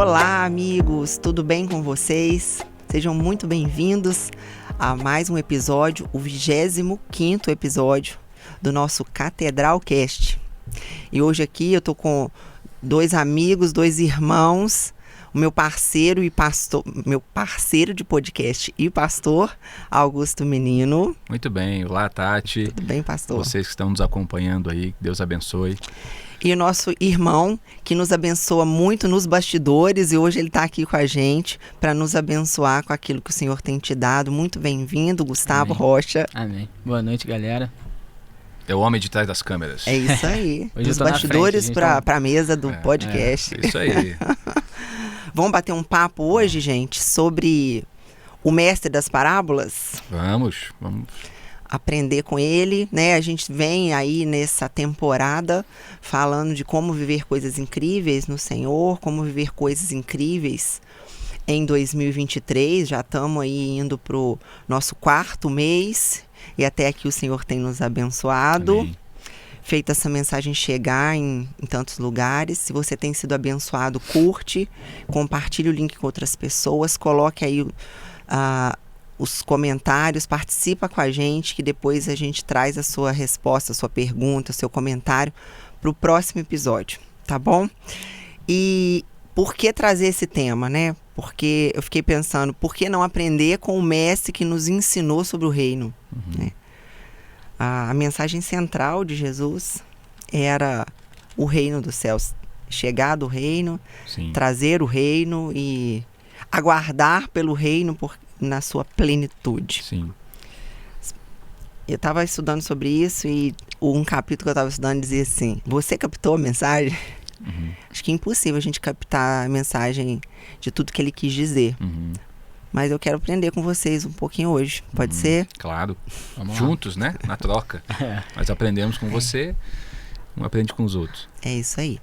Olá, amigos, tudo bem com vocês? Sejam muito bem-vindos a mais um episódio, o 25º episódio do nosso Catedralcast. E hoje aqui eu tô com dois amigos, dois irmãos, o meu parceiro de podcast e pastor, Augusto Menino. Muito bem, olá Tati. Tudo bem, pastor? Vocês que estão nos acompanhando aí, que Deus abençoe. E o nosso irmão, que nos abençoa muito nos bastidores, e hoje ele está aqui com a gente para nos abençoar com aquilo que o Senhor tem te dado. Muito bem-vindo, Gustavo Amém. Rocha. Amém. Boa noite, galera. É o homem de trás das câmeras. É isso aí. Hoje Dos eu tô na bastidores frente, para a mesa do podcast. Isso aí. Vamos bater um papo hoje, gente, sobre o mestre das parábolas? Vamos. Aprender com ele, né? A gente vem aí nessa temporada falando de como viver coisas incríveis no Senhor, como viver coisas incríveis em 2023. Já estamos aí indo pro nosso 4º mês e até aqui o Senhor tem nos abençoado. Amém. Feito essa mensagem chegar em tantos lugares. Se você tem sido abençoado, curte, compartilhe o link com outras pessoas, coloque aí os comentários, participa com a gente, que depois a gente traz a sua resposta, a sua pergunta, o seu comentário para o próximo episódio, tá bom? E por que trazer esse tema, né? Porque eu fiquei pensando, por que não aprender com o mestre que nos ensinou sobre o reino, né? A mensagem central de Jesus era o reino dos céus, chegar do reino, Sim. trazer o reino e aguardar pelo reino na sua plenitude. Sim. Eu estava estudando sobre isso e um capítulo que eu estava estudando dizia assim: você captou a mensagem? Acho que é impossível a gente captar a mensagem de tudo que ele quis dizer. Mas eu quero aprender com vocês um pouquinho hoje. Pode ser? Claro. Vamos lá. Juntos, né? Na troca. Nós aprendemos com você, um aprende com os outros. É isso aí.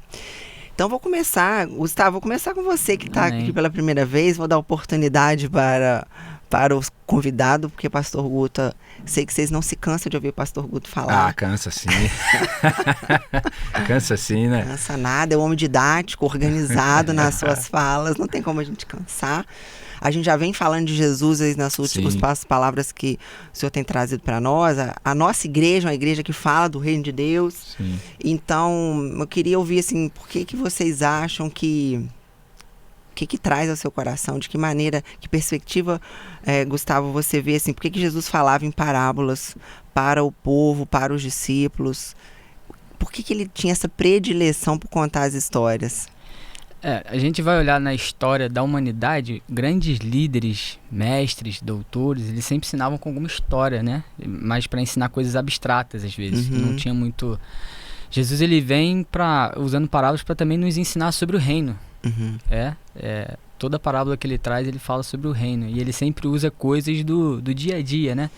Então vou começar, Gustavo, vou começar com você que está Amém. aqui pela primeira vez. Vou dar oportunidade para os convidados, porque Pastor Guto, sei que vocês não se cansam de ouvir o Pastor Guto falar. Ah, cansa sim. Cansa sim, né? Cansa nada, é um homem didático, organizado nas suas falas, não tem como a gente cansar. A gente já vem falando de Jesus aí nas últimas palavras que o Senhor tem trazido para nós. A nossa igreja é uma igreja que fala do reino de Deus. Sim. Então, eu queria ouvir assim, por que vocês acham que... O que traz ao seu coração? De que maneira, que perspectiva, Gustavo, você vê assim? Por que Jesus falava em parábolas para o povo, para os discípulos? Por que ele tinha essa predileção por contar as histórias? A gente vai olhar na história da humanidade, grandes líderes, mestres, doutores, eles sempre ensinavam com alguma história, né? Mas para ensinar coisas abstratas, às vezes. Não tinha muito... Jesus, ele vem usando parábolas para também nos ensinar sobre o reino. Toda parábola que ele traz, ele fala sobre o reino. E ele sempre usa coisas do dia a dia, né?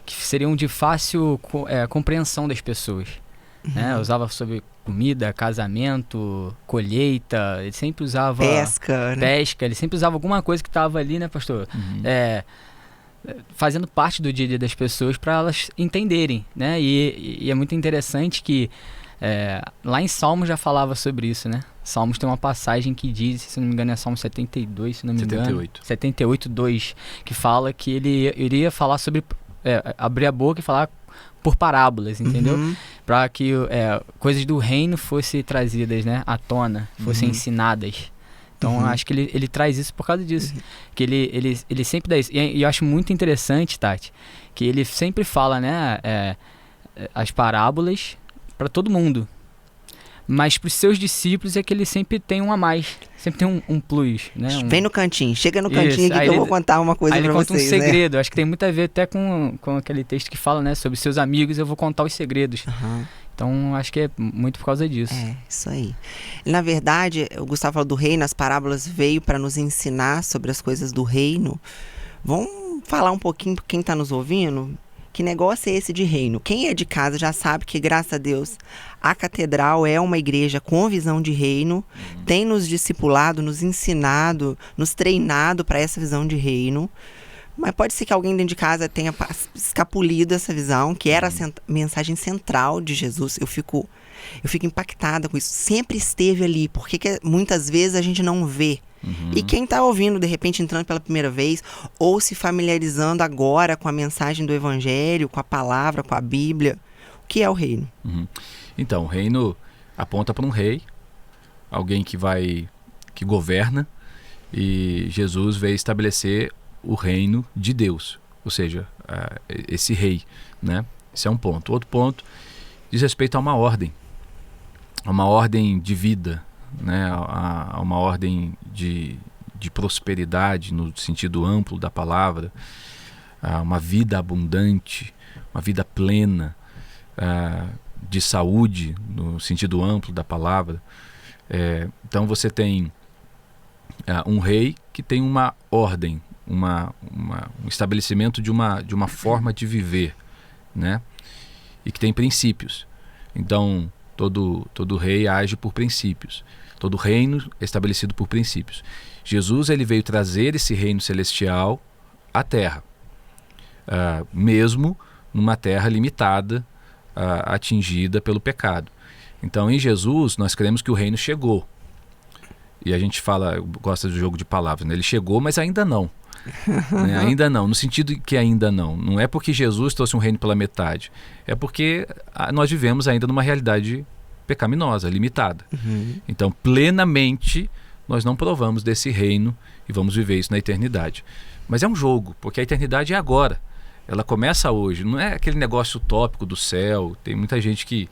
Que seriam de fácil compreensão das pessoas. Né? Usava sobre comida, casamento, colheita. Ele sempre usava... Pesca, né? Ele sempre usava alguma coisa que estava ali, né, pastor? Fazendo parte do dia a dia das pessoas para elas entenderem, né? E é muito interessante que lá em Salmos já falava sobre isso, né? Salmos tem uma passagem que diz, se não me engano é Salmo 72, se não me engano. 78, 2, que fala que ele iria falar sobre... abrir a boca e falar por parábolas, entendeu? Para que coisas do reino fossem trazidas, né, à tona, fossem ensinadas. Então, acho que ele traz isso por causa disso. Que ele sempre dá isso. E eu acho muito interessante, Tati, que ele sempre fala, né, as parábolas para todo mundo. Mas para os seus discípulos é que ele sempre tem um a mais. Sempre tem um plus, né? Vem no cantinho, chega no cantinho aqui que eu vou contar uma coisa para vocês, né? Ele conta um segredo, acho que tem muito a ver até com aquele texto que fala, né, sobre seus amigos, eu vou contar os segredos. Então, acho que é muito por causa disso. Isso aí. Na verdade, o Gustavo falou do reino, as parábolas veio para nos ensinar sobre as coisas do reino. Vamos falar um pouquinho para quem está nos ouvindo? Que negócio é esse de reino? Quem é de casa já sabe que, graças a Deus, a Catedral é uma igreja com visão de reino, tem nos discipulado, nos ensinado, nos treinado para essa visão de reino. Mas pode ser que alguém dentro de casa tenha escapulido essa visão, que era a mensagem central de Jesus. Eu fico impactada com isso. Sempre esteve ali. Por que muitas vezes a gente não vê E quem está ouvindo, de repente, entrando pela primeira vez, ou se familiarizando agora com a mensagem do Evangelho, com a palavra, com a Bíblia, o que é o reino? Então, o reino aponta para um rei, alguém que governa, e Jesus veio estabelecer o reino de Deus, ou seja, esse rei, né? Esse é um ponto. Outro ponto diz respeito a uma ordem de vida, né? A uma ordem de prosperidade no sentido amplo da palavra, uma vida abundante, uma vida plena, de saúde no sentido amplo da palavra. Então você tem um rei que tem uma ordem, um estabelecimento de uma forma de viver, né? E que tem princípios. Então todo rei age por princípios. Todo reino é estabelecido por princípios. Jesus, ele veio trazer esse reino celestial à terra, mesmo numa terra limitada, atingida pelo pecado. Então, em Jesus, nós cremos que o reino chegou. E a gente gosta do jogo de palavras, né? Ele chegou, mas ainda não. Né? Ainda não, no sentido que ainda não. Não é porque Jesus trouxe um reino pela metade. É porque nós vivemos ainda numa realidade pecaminosa, limitada. Então, plenamente, nós não provamos desse reino e vamos viver isso na eternidade. Mas é um jogo, porque a eternidade é agora. Ela começa hoje. Não é aquele negócio utópico do céu. Tem muita gente que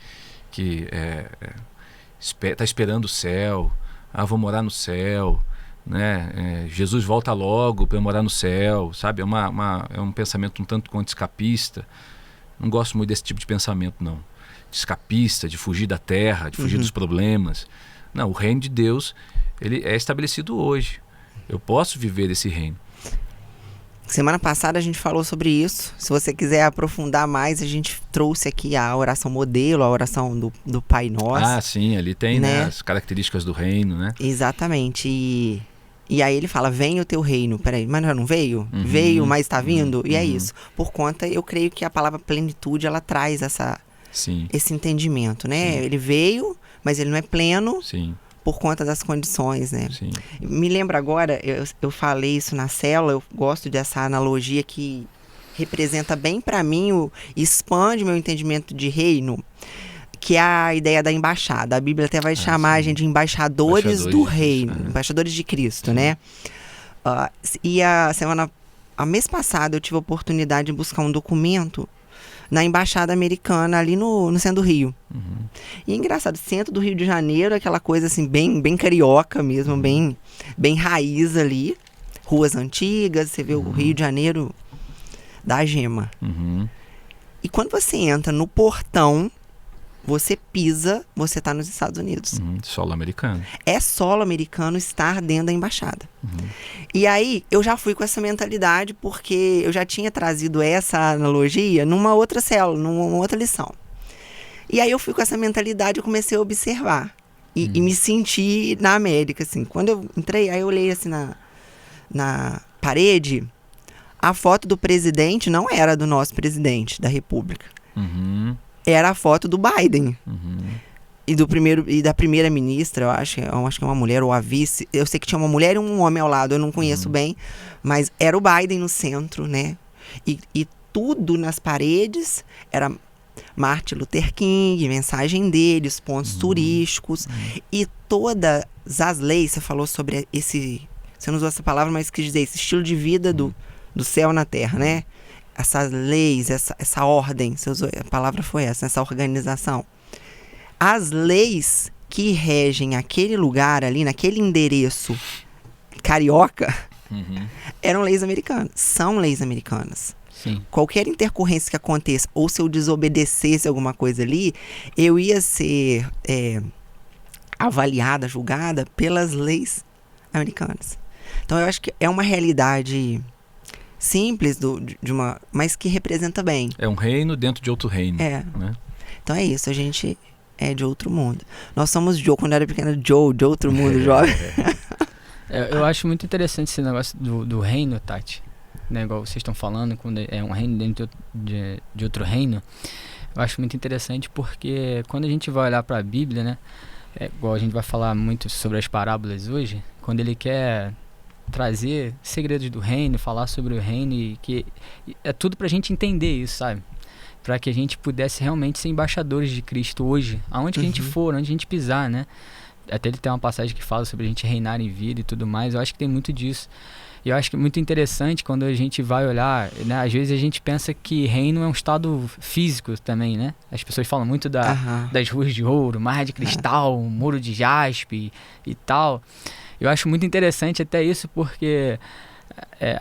está esperando o céu. Vou morar no céu, né? Jesus volta logo para morar no céu, sabe? É um pensamento um tanto quanto escapista. Não gosto muito desse tipo de pensamento, não. De escapista, de fugir da terra, de fugir dos problemas. Não, o reino de Deus, ele é estabelecido hoje. Eu posso viver esse reino. Semana passada a gente falou sobre isso. Se você quiser aprofundar mais, a gente trouxe aqui a oração modelo, a oração do Pai Nosso. Sim, ali tem, né, as características do reino, né? Exatamente. E aí ele fala, vem o teu reino. Peraí, mas já não veio? Veio, mas está vindo? E é isso. Por conta, eu creio que a palavra plenitude, ela traz esse entendimento, né? Sim. Ele veio, mas ele não é pleno. Sim. Por conta das condições, né? Sim. Me lembro agora, eu falei isso na célula, eu gosto dessa analogia que representa bem para mim, expande meu entendimento de reino, que é a ideia da embaixada. A Bíblia até vai chamar a gente de embaixadores do reino, embaixadores de Cristo, né? E a mês passado eu tive a oportunidade de buscar um documento na Embaixada Americana, ali no centro do Rio. E é engraçado, centro do Rio de Janeiro, aquela coisa assim, bem carioca mesmo, bem raiz ali. Ruas antigas, você vê o Rio de Janeiro da gema. E quando você entra no portão, você pisa, você está nos Estados Unidos. Solo americano. É solo americano estar dentro da embaixada. E aí, eu já fui com essa mentalidade, porque eu já tinha trazido essa analogia numa outra célula, numa outra lição. E aí eu fui com essa mentalidade e comecei a observar. E me senti na América, assim. Quando eu entrei, aí eu olhei assim na parede, a foto do presidente não era do nosso presidente da República. Era a foto do Biden. E da primeira-ministra, eu acho que é uma mulher, ou a vice. Eu sei que tinha uma mulher e um homem ao lado, eu não conheço bem, mas era o Biden no centro, né? E tudo nas paredes era Martin Luther King, mensagem dele, os pontos turísticos. E todas as leis, você falou sobre você não usou essa palavra, mas quis dizer esse estilo de vida do céu na terra, né? Essas leis, essa ordem, você usou, a palavra foi essa organização. As leis que regem aquele lugar ali, naquele endereço carioca, eram leis americanas, são leis americanas. Sim. Qualquer intercorrência que aconteça, ou se eu desobedecesse alguma coisa ali, eu ia ser avaliada, julgada pelas leis americanas. Então eu acho que é uma realidade simples, mas que representa bem. É um reino dentro de outro reino. Né? Então é isso, a gente é de outro mundo. Nós somos Joe, quando eu era pequena, Joe, de outro mundo, jovem. Eu acho muito interessante esse negócio do reino, Tati. Né, igual vocês estão falando, quando é um reino dentro de outro reino. Eu acho muito interessante porque quando a gente vai olhar para a Bíblia, né, igual a gente vai falar muito sobre as parábolas hoje, quando ele quer trazer segredos do reino, falar sobre o reino, e que é tudo pra gente entender isso, sabe? Para que a gente pudesse realmente ser embaixadores de Cristo hoje, aonde que a gente for, onde a gente pisar, né? Até ele tem uma passagem que fala sobre a gente reinar em vida e tudo mais. Eu acho que tem muito disso. E eu acho que é muito interessante quando a gente vai olhar, né? Às vezes a gente pensa que reino é um estado físico também, né? As pessoas falam muito das ruas de ouro, mar de cristal, muro de jaspe e tal. Eu acho muito interessante até isso, porque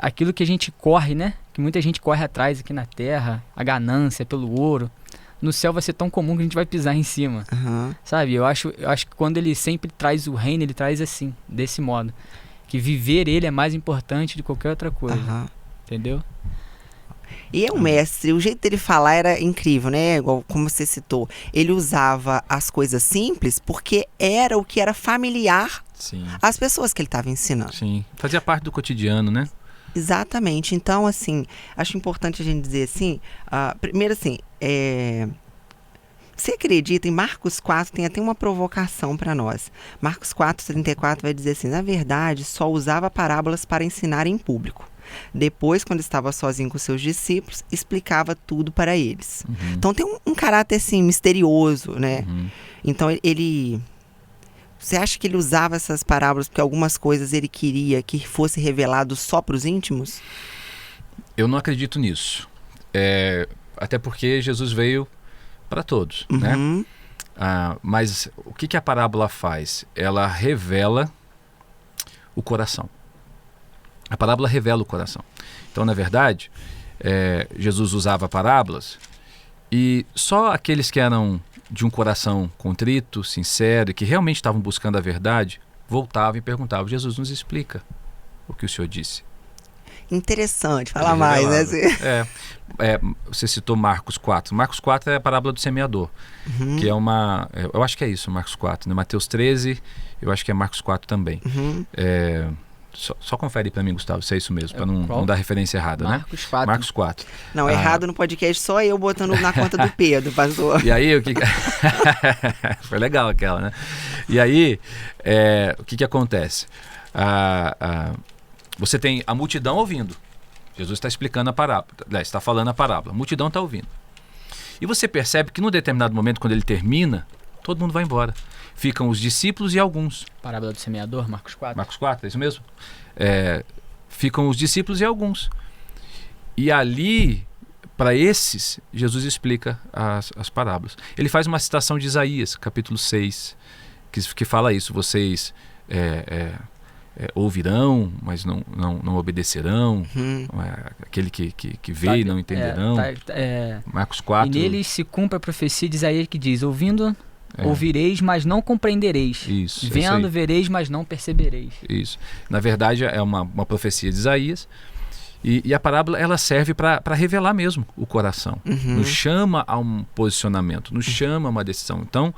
aquilo que a gente corre, né? Que muita gente corre atrás aqui na terra, a ganância pelo ouro, no céu vai ser tão comum que a gente vai pisar em cima, sabe? Eu acho que quando ele sempre traz o reino, ele traz assim, desse modo, que viver ele é mais importante de qualquer outra coisa, entendeu? E o mestre, o jeito dele falar era incrível, né? Igual como você citou, ele usava as coisas simples porque era o que era familiar às pessoas que ele estava ensinando. Sim, fazia parte do cotidiano, né? Exatamente. Então, assim, acho importante a gente dizer assim, primeiro assim, você acredita, em Marcos 4 tem até uma provocação para nós. Marcos 4:34 vai dizer assim: na verdade, só usava parábolas para ensinar em público. Depois, quando estava sozinho com seus discípulos, explicava tudo para eles. Então tem um caráter assim, misterioso, né? Então ele... Você acha que ele usava essas parábolas porque algumas coisas ele queria que fosse revelado só para os íntimos? Eu não acredito nisso. Até porque Jesus veio para todos, né? Mas o que a parábola faz? Ela revela o coração. A parábola revela o coração. Então, na verdade, Jesus usava parábolas e só aqueles que eram de um coração contrito, sincero e que realmente estavam buscando a verdade, voltavam e perguntavam: Jesus, nos explica o que o Senhor disse. Interessante, fala mais, né? Você citou Marcos 4. Marcos 4 é a parábola do semeador, que é uma... Eu acho que é isso, Marcos 4. Né? Mateus 13, eu acho que é Marcos 4 também. Só confere para mim, Gustavo, se é isso mesmo, para não dar referência errada, Marcos né? 4. Marcos 4. Não, errado no podcast, só eu botando na conta do Pedro, pastor. E aí, foi legal aquela, né? E aí, o que acontece? Você tem a multidão ouvindo. Jesus está explicando a parábola, está falando a parábola. A multidão está ouvindo. E você percebe que num determinado momento, quando ele termina, todo mundo vai embora. Ficam os discípulos e alguns. Parábola do semeador, Marcos 4. Marcos 4, é isso mesmo? Ficam os discípulos e alguns. E ali, para esses, Jesus explica as parábolas. Ele faz uma citação de Isaías, capítulo 6, que fala isso. Vocês ouvirão, mas não obedecerão. Aquele que vê e não entenderão. Marcos 4. E neles se cumpre a profecia de Isaías que diz: ouvindo... ouvireis, mas não compreendereis. Isso, vendo, vereis, mas não percebereis. Isso. Na verdade, é uma profecia de Isaías. E a parábola, ela serve para revelar mesmo o coração. Nos chama a um posicionamento, nos chama a uma decisão. Então,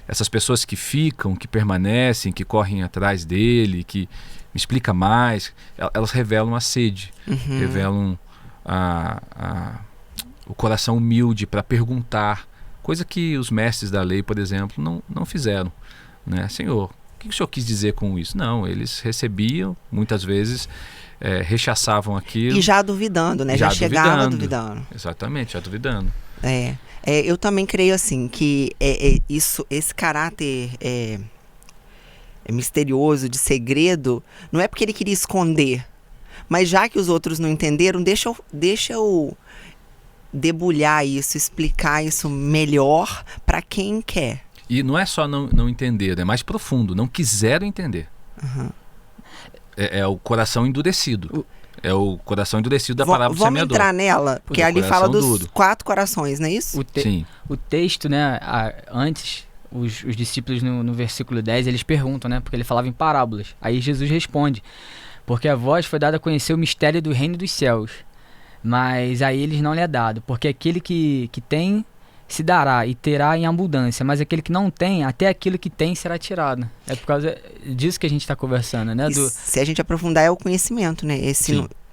essas pessoas que ficam, que permanecem, que correm atrás dele, que me explica mais, elas revelam a sede, revelam o coração humilde para perguntar. Coisa que os mestres da lei, por exemplo, não fizeram, né? Senhor, o que o Senhor quis dizer com isso? Não, eles recebiam, muitas vezes rechaçavam aquilo. E já duvidando, né? Já chegava duvidando. Exatamente, já duvidando. Eu também creio assim, que esse caráter misterioso, de segredo, não é porque ele queria esconder, mas já que os outros não entenderam, deixa eu debulhar isso, explicar isso melhor para quem quer. E não é só não entender, é mais profundo, não quiseram entender. É o coração endurecido. É o coração endurecido da parábola do semeador. Vamos entrar nela, porque ali fala dos 4 corações, não é isso? Sim. O texto, né, antes, os discípulos no versículo 10, eles perguntam, né, porque ele falava em parábolas. Aí Jesus responde: porque a vós foi dado a conhecer o mistério do reino dos céus, mas a eles não lhe é dado, porque aquele que tem se dará e terá em abundância, mas aquele que não tem, até aquilo que tem será tirado. É por causa disso que a gente está conversando, né? Se a gente aprofundar, é o conhecimento, né?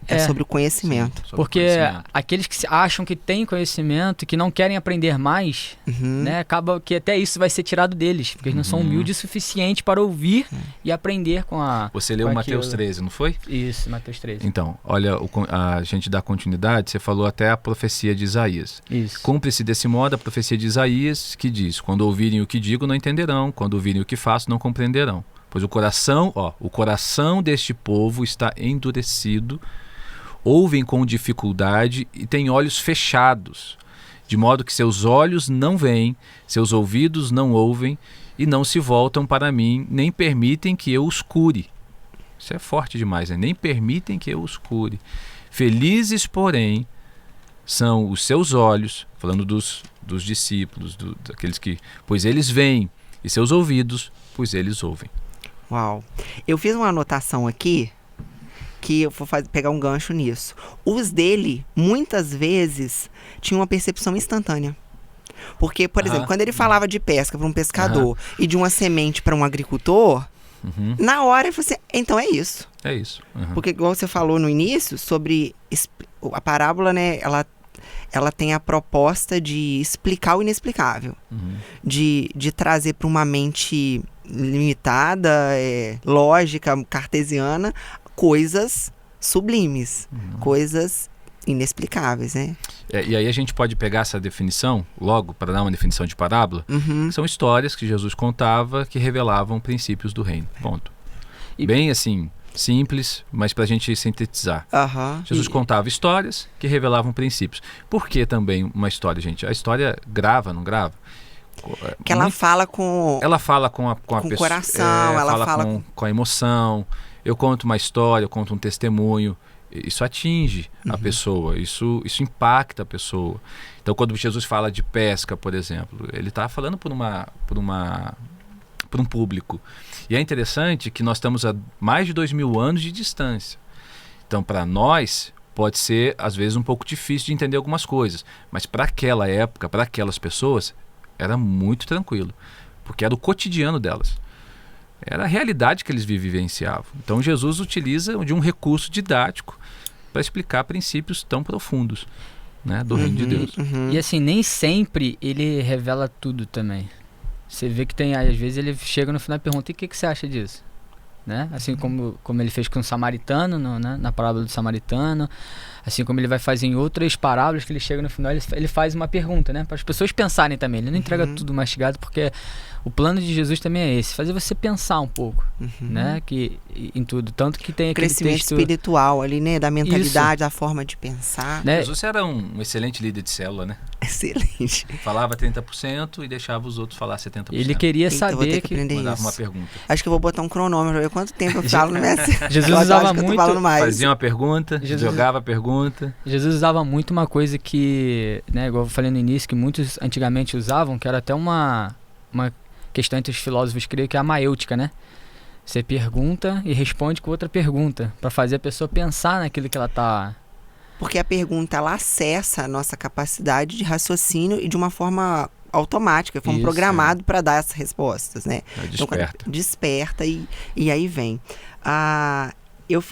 É sobre o conhecimento. Sim, sobre Porque conhecimento. aqueles que acham que têm conhecimento e que não querem aprender mais, né, acaba que até isso vai ser tirado deles, porque eles não são humildes o suficiente para ouvir e aprender com a... Você leu com Mateus aquilo. 13, não foi? Isso, Mateus 13. Então, olha, a gente dá continuidade, você falou até a profecia de Isaías. Isso. Cumpre-se desse modo a profecia de Isaías, que diz: quando ouvirem o que digo, não entenderão, quando ouvirem o que faço, não compreenderão. Pois o coração deste povo está endurecido, ouvem com dificuldade e têm olhos fechados, de modo que seus olhos não veem, seus ouvidos não ouvem e não se voltam para mim, nem permitem que eu os cure. Isso é forte demais, né? Nem permitem que eu os cure. Felizes, porém, são os seus olhos, falando dos discípulos, daqueles que, pois eles veem, e seus ouvidos, pois eles ouvem. Uau. Eu fiz uma anotação aqui, que eu vou pegar um gancho nisso. Os dele, muitas vezes, tinham uma percepção instantânea. Porque, por exemplo, quando ele falava de pesca para um pescador e de uma semente para um agricultor, na hora ele falou assim, então é isso. É isso. Porque, igual você falou no início, sobre a parábola, né, ela tem a proposta de explicar o inexplicável. De trazer para uma mente limitada, lógica, cartesiana, coisas sublimes, coisas inexplicáveis, né? E aí a gente pode pegar essa definição, logo, para dar uma definição de parábola, que são histórias que Jesus contava que revelavam princípios do reino. Ponto. Bem assim, simples, mas para a gente sintetizar. Jesus contava histórias que revelavam princípios. Por que também uma história, gente? A história grava, não grava? Que ela fala com... Ela fala com a pessoa, coração, ela fala com a emoção. Eu conto uma história, eu conto um testemunho. Isso atinge a pessoa, isso impacta a pessoa. Então, quando Jesus fala de pesca, por exemplo, ele está falando por um público. E é interessante que nós estamos a mais de 2000 anos de distância. Então, para nós, pode ser, às vezes, um pouco difícil de entender algumas coisas. Mas para aquela época, para aquelas pessoas, era muito tranquilo. Porque era o cotidiano delas. Era a realidade que eles vivenciavam. Então Jesus utiliza de um recurso didático para explicar princípios tão profundos, né, do reino de Deus. E assim, nem sempre ele revela tudo também. Você vê que tem, às vezes ele chega no final e pergunta, e o que você acha disso? Né? Assim como ele fez com o samaritano, na parábola do samaritano, assim como ele vai fazer em outras parábolas, que ele chega no final, ele faz uma pergunta, né, para as pessoas pensarem também. Ele não entrega tudo mastigado, porque o plano de Jesus também é esse, fazer você pensar um pouco, né, em tudo, tanto que tem aquele crescimento texto espiritual ali, né, da mentalidade, da forma de pensar. Né? Jesus era um excelente líder de célula, né? Excelente. Falava 30% e deixava os outros falar 70%. Ele queria Eita, eu vou ter saber que aprender mandava isso. uma pergunta. Acho que eu vou botar um cronômetro pra ver quanto tempo eu falo no minha Jesus eu usava acho que eu tô muito- falando mais. Fazia uma pergunta, jogava a pergunta. Jesus usava muito uma coisa que, né, igual eu falei no início, que muitos antigamente usavam, que era até uma questão entre os filósofos, creio que é a maêutica, né? Você pergunta e responde com outra pergunta, para fazer a pessoa pensar naquilo que ela tá... Porque a pergunta, ela acessa a nossa capacidade de raciocínio e de uma forma automática. Fomos Isso, programados para dar essas respostas, né? Então, Desperta. desperta e aí vem. Eu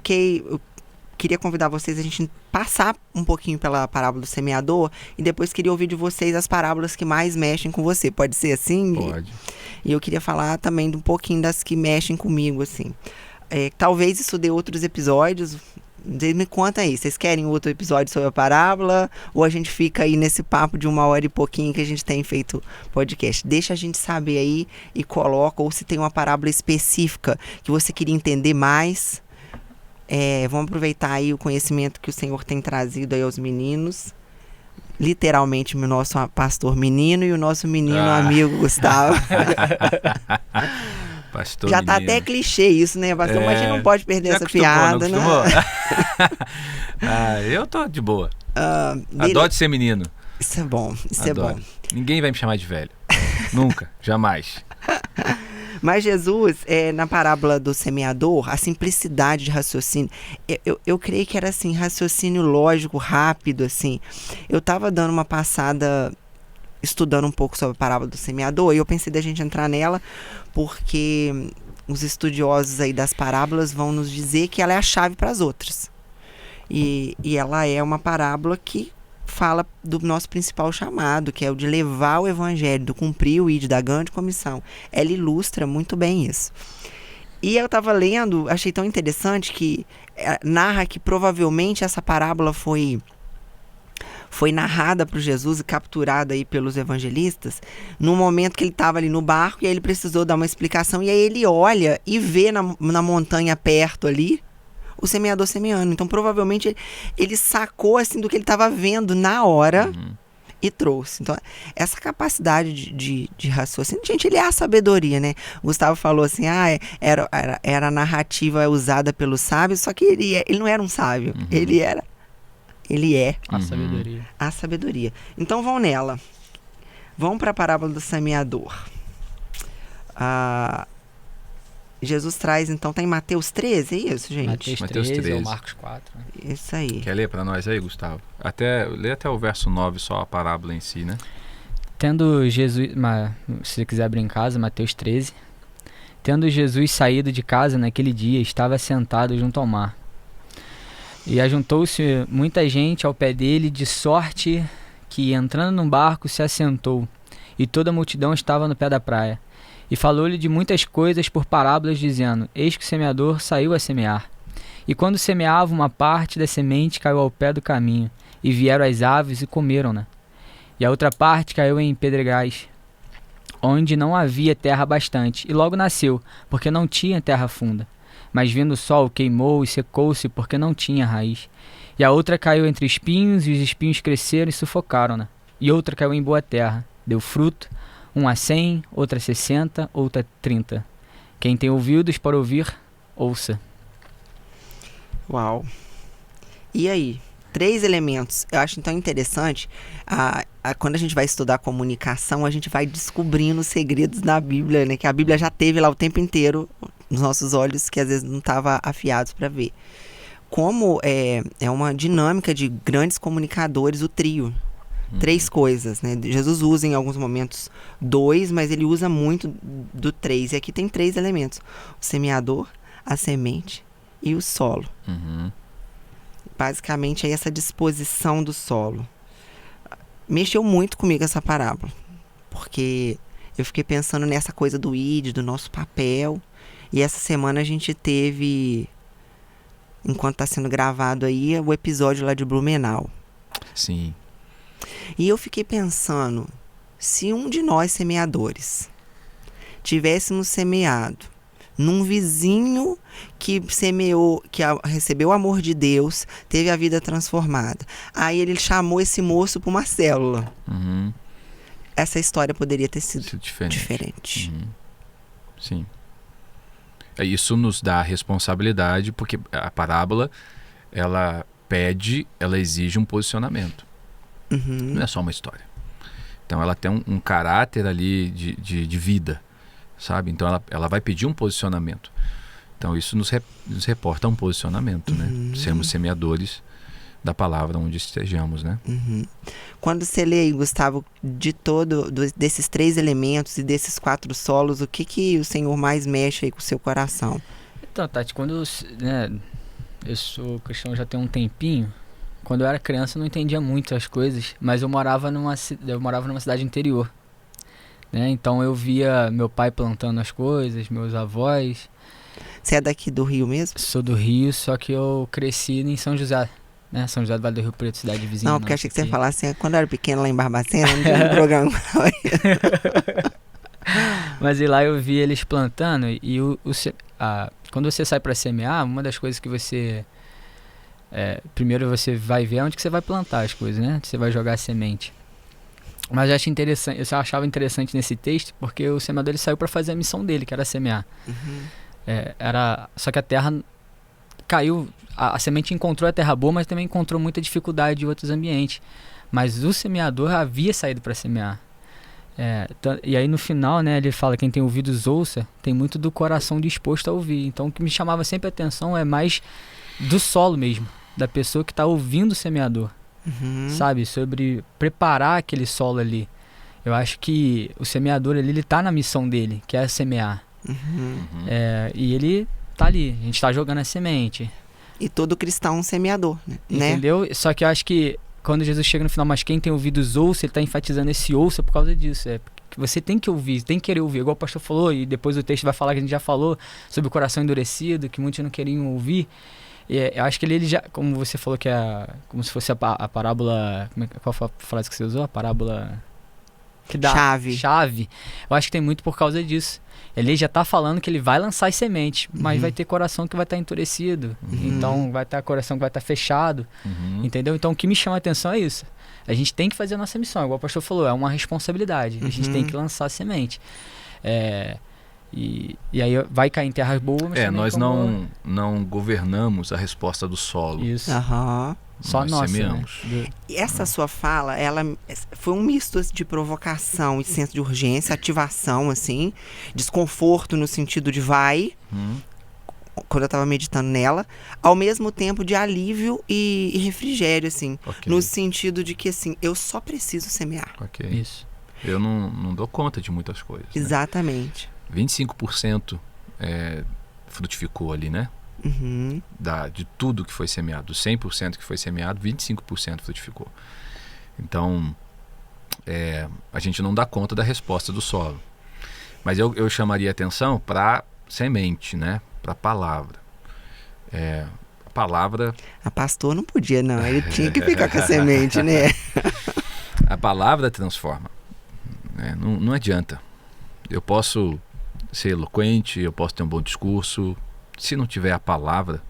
queria convidar vocês a gente passar um pouquinho pela parábola do semeador e depois queria ouvir de vocês as parábolas que mais mexem com você. Pode ser assim? Pode. E eu queria falar também de um pouquinho das que mexem comigo, assim. Talvez isso dê outros episódios. Me conta aí, vocês querem outro episódio sobre a parábola? Ou a gente fica aí nesse papo de 1 hora e pouquinho que a gente tem feito podcast? Deixa a gente saber aí e coloca, ou se tem uma parábola específica que você queria entender mais. Vamos aproveitar aí o conhecimento que o Senhor tem trazido aí aos meninos. Literalmente, o nosso pastor menino e o nosso menino amigo Gustavo. Pastor Já tá menino. até clichê isso, né, pastor? Mas a gente não pode perder Já essa acostumou, piada, não né? acostumou? Eu tô de boa. Dele- Adoro ser menino. Isso é bom, isso Adoro. é bom. Ninguém vai me chamar de velho. Nunca, jamais. Mas Jesus, na parábola do semeador, a simplicidade de raciocínio, eu creio que era assim, raciocínio lógico, rápido, assim. Eu tava dando uma passada, estudando um pouco sobre a parábola do semeador, e eu pensei da gente entrar nela, porque os estudiosos aí das parábolas vão nos dizer que ela é a chave para as outras. E ela é uma parábola que fala do nosso principal chamado, que é o de levar o evangelho, do cumprir o ID da grande comissão. Ela ilustra muito bem isso. E eu estava lendo, achei tão interessante que narra que provavelmente essa parábola foi narrada por Jesus e capturada aí pelos evangelistas no momento que ele estava ali no barco, e aí ele precisou dar uma explicação, e aí ele olha e vê na montanha perto ali o semeador semeando. Então provavelmente ele sacou assim do que ele estava vendo na hora e trouxe. Então essa capacidade de raciocínio, gente, ele é a sabedoria, né? O Gustavo falou assim, era a narrativa usada pelos sábios, só que ele não era um sábio, ele é A sabedoria. a sabedoria. Então vão nela. Vão para a parábola do semeador. Jesus traz, então, tá em Mateus 13, é isso, gente? Mateus 13 ou Marcos 4. Né? Isso aí. Quer ler para nós aí, Gustavo? Lê até o verso 9 só, a parábola em si, né? Tendo Jesus, se você quiser abrir em casa, Mateus 13. Tendo Jesus saído de casa naquele dia, estava sentado junto ao mar. E ajuntou-se muita gente ao pé dele, de sorte que, entrando num barco, se assentou, e toda a multidão estava no pé da praia. E falou-lhe de muitas coisas por parábolas, dizendo: Eis que o semeador saiu a semear. E quando semeava, uma parte da semente caiu ao pé do caminho, e vieram as aves e comeram-na. E a outra parte caiu em pedregais, onde não havia terra bastante, e logo nasceu, porque não tinha terra funda. Mas vindo o sol, queimou e secou-se, porque não tinha raiz. E a outra caiu entre espinhos, e os espinhos cresceram e sufocaram-na. E outra caiu em boa terra, deu fruto, 1 a 100, outra a 60, outra a 30. Quem tem ouvidos para ouvir, ouça. Uau. E aí? 3 elementos. Eu acho então interessante, quando a gente vai estudar comunicação, a gente vai descobrindo os segredos da Bíblia, né? Que a Bíblia já teve lá o tempo inteiro nos nossos olhos, que às vezes não estavam afiados para ver. Como é uma dinâmica de grandes comunicadores, o trio. 3 coisas, né? Jesus usa em alguns momentos 2, mas ele usa muito do 3. E aqui tem 3 elementos: o semeador, a semente e o solo. Basicamente é essa disposição do solo. Mexeu muito comigo essa parábola, porque eu fiquei pensando nessa coisa do ID, do nosso papel. E essa semana a gente teve, enquanto está sendo gravado aí, o episódio lá de Blumenau. Sim. E eu fiquei pensando, se um de nós semeadores tivéssemos semeado num vizinho que semeou, que recebeu o amor de Deus, teve a vida transformada. Aí ele chamou esse moço para uma célula. Essa história poderia ter sido diferente. Sim. Isso nos dá a responsabilidade, porque a parábola, ela exige um posicionamento. Não é só uma história. Então ela tem um caráter ali de vida, sabe? Então ela vai pedir um posicionamento. Então isso nos reporta um posicionamento, né? Sermos semeadores da palavra onde estejamos, né? Quando você lê aí, Gustavo, desses 3 elementos e desses 4 solos, o que o Senhor mais mexe aí com o seu coração? Então, Tati, quando eu sou cristão já tem um tempinho. Quando eu era criança eu não entendia muito as coisas, mas eu morava numa cidade interior, né? Então eu via meu pai plantando as coisas, meus avós. Você é daqui do Rio mesmo? Sou do Rio, só que eu cresci em São José, né? São José do Vale do Rio Preto, cidade vizinha. Não, porque achei que você ia falar assim, quando eu era pequeno lá em Barbacena, não tinha um programa. Mas e lá eu vi eles plantando, e quando você sai para semear, uma das coisas que você... primeiro você vai ver onde que você vai plantar as coisas, né? Você vai jogar a semente. Mas eu achava interessante nesse texto, porque o semeador ele saiu para fazer a missão dele, que era semear. Só que a terra caiu, a semente encontrou a terra boa, mas também encontrou muita dificuldade em outros ambientes. Mas o semeador havia saído para semear. E aí no final, né, ele fala: quem tem ouvidos ouça, tem muito do coração disposto a ouvir. Então o que me chamava sempre a atenção é mais do solo mesmo, da pessoa que está ouvindo o semeador, sabe? Sobre preparar aquele solo ali. Eu acho que o semeador ali, ele está na missão dele, que é semear. E ele está ali, a gente está jogando a semente. E todo cristão é um semeador, né? Entendeu? Só que eu acho que quando Jesus chega no final, mas quem tem ouvidos ouça, ele está enfatizando esse ouça por causa disso. É porque você tem que ouvir, tem que querer ouvir. Igual o pastor falou, e depois o texto vai falar que a gente já falou sobre o coração endurecido, que muitos não queriam ouvir. E eu acho que ele já, como você falou que é como se fosse a parábola, qual foi a frase que você usou? A parábola que dá chave. Eu acho que tem muito por causa disso. Ele já está falando que ele vai lançar as sementes, mas vai ter coração que vai estar endurecido. Então vai estar coração que vai estar fechado. Entendeu? Então o que me chama a atenção é isso. A gente tem que fazer a nossa missão, igual o pastor falou, é uma responsabilidade. A gente tem que lançar a semente. E aí vai cair em terras boas, mas nós não governamos a resposta do solo. Isso. Só nós semeamos. Né? E essa sua fala, ela foi um misto de provocação e senso de urgência, ativação, assim, desconforto no sentido de quando eu estava meditando nela, ao mesmo tempo de alívio e refrigério, assim, no sentido de que, assim, eu só preciso semear. Isso. Eu não dou conta de muitas coisas. Exatamente. Né? 25% frutificou ali, né? De tudo que foi semeado, 100% que foi semeado, 25% frutificou. Então, a gente não dá conta da resposta do solo. Mas eu chamaria atenção para semente, né? Para a palavra. A palavra... A pastor não podia, não. Ele tinha que ficar com a semente, né? A palavra transforma. Não adianta. Eu posso ser eloquente, eu posso ter um bom discurso. Se não tiver a palavra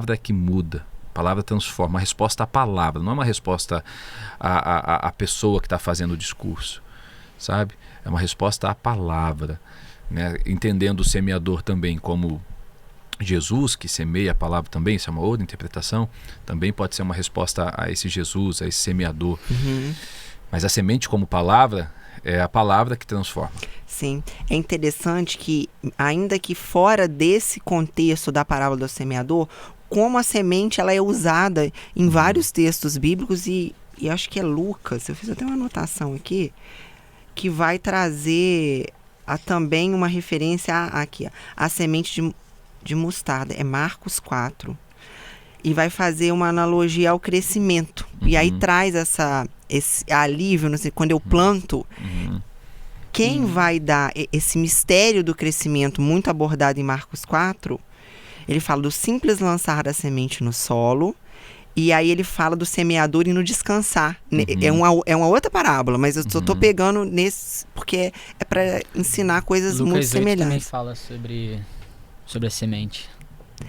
é que muda. A palavra transforma. A resposta à palavra, não é uma resposta à pessoa que está fazendo o discurso, sabe? É uma resposta à palavra, né? Entendendo o semeador também como Jesus, que semeia a palavra também, isso é uma outra interpretação, também pode ser uma resposta a esse Jesus, a esse semeador. Mas a semente como palavra é a palavra que transforma. Sim, é interessante que, ainda que fora desse contexto da parábola do semeador, como a semente ela é usada em vários textos bíblicos e acho que é Lucas, eu fiz até uma anotação aqui, que vai trazer também uma referência à semente de mostarda, é Marcos 4, e vai fazer uma analogia ao crescimento, e aí traz esse alívio, não sei, quando eu planto, quem vai dar esse mistério do crescimento muito abordado em Marcos 4, ele fala do simples lançar da semente no solo, e aí ele fala do semeador e no descansar. É uma outra parábola, mas eu só estou pegando nesse, porque é para ensinar coisas Lucas muito semelhantes. também fala sobre a semente.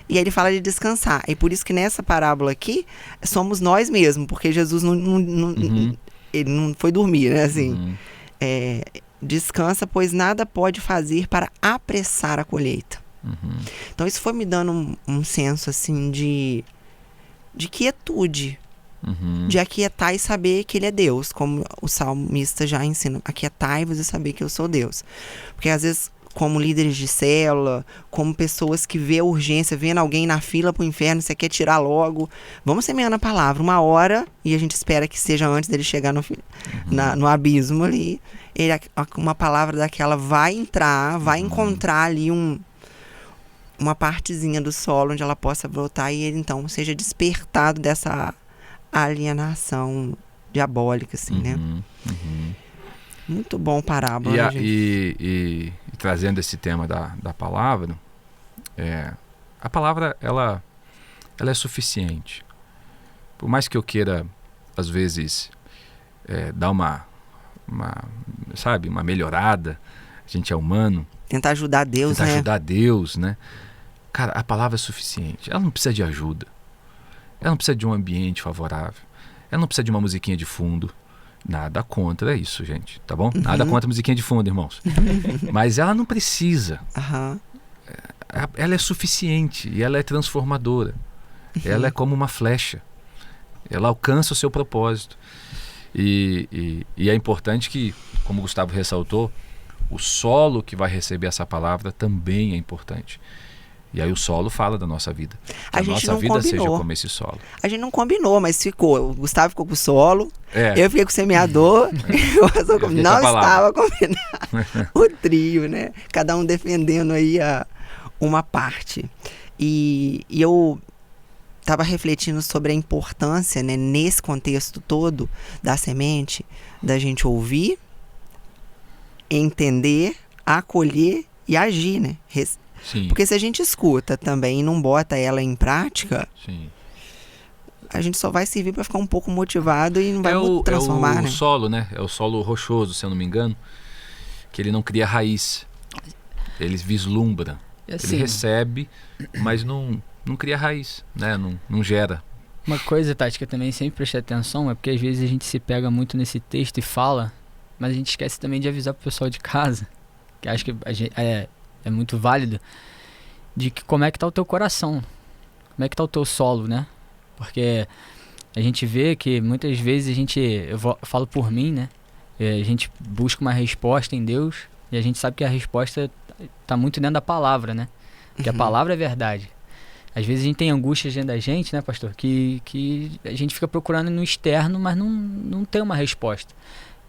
E aí ele fala de descansar. E por isso que nessa parábola aqui, somos nós mesmos, porque Jesus ele não foi dormir, né? Assim, descansa, pois nada pode fazer para apressar a colheita. Então isso foi me dando um senso assim de quietude, de aquietar e saber que ele é Deus, como o salmista já ensina, aquietai-vos e saber que eu sou Deus. Porque às vezes, como líderes de célula, como pessoas que vê a urgência, vendo alguém na fila pro inferno, você quer tirar logo, vamos semeando a palavra, 1 hora, e a gente espera que seja antes dele chegar no abismo ali, uma palavra daquela vai entrar, vai encontrar ali uma partezinha do solo onde ela possa brotar e ele então seja despertado dessa alienação diabólica, assim, né? Muito bom parábola, gente. E trazendo esse tema da palavra, a palavra ela é suficiente. Por mais que eu queira, às vezes, dar uma melhorada, a gente é humano. Tentar ajudar Deus, Tentar ajudar Deus, né? Cara, a palavra é suficiente. Ela não precisa de ajuda. Ela não precisa de um ambiente favorável. Ela não precisa de uma musiquinha de fundo. Nada contra isso, gente, tá bom? Nada contra a musiquinha de fundo, irmãos. Mas ela não precisa. Ela é suficiente e ela é transformadora. Ela é como uma flecha. Ela alcança o seu propósito. E é importante que, como o Gustavo ressaltou, o solo que vai receber essa palavra também é importante. E aí o solo fala da nossa vida. Que a nossa vida seja como esse solo. A gente não combinou, mas ficou. O Gustavo ficou com o solo, eu fiquei com o semeador, não estava combinado. O trio, né? Cada um defendendo aí uma parte. E eu estava refletindo sobre a importância, né, nesse contexto todo da semente, da gente ouvir, entender, acolher e agir, né? Sim. Porque se a gente escuta também e não bota ela em prática, Sim. a gente só vai servir para ficar um pouco motivado e não vai transformar, é o né? solo, né? É o solo rochoso, se eu não me engano, que ele não cria raiz. Ele vislumbra. Assim, Ele recebe, mas não cria raiz, né? Não gera. uma coisa, Tati, que eu também sempre prestei atenção é porque às vezes a gente se pega muito nesse texto e fala, mas a gente esquece também de avisar pro pessoal de casa, que acho que é muito válido, de que como é que tá o teu coração, como é que tá o teu solo, né? Porque a gente vê que muitas vezes eu falo por mim, né? A gente busca uma resposta em Deus e a gente sabe que a resposta tá muito dentro da palavra, né? Que a palavra é verdade. Às vezes a gente tem angústias dentro da gente, né, pastor? Que a gente fica procurando no externo, mas não tem uma resposta.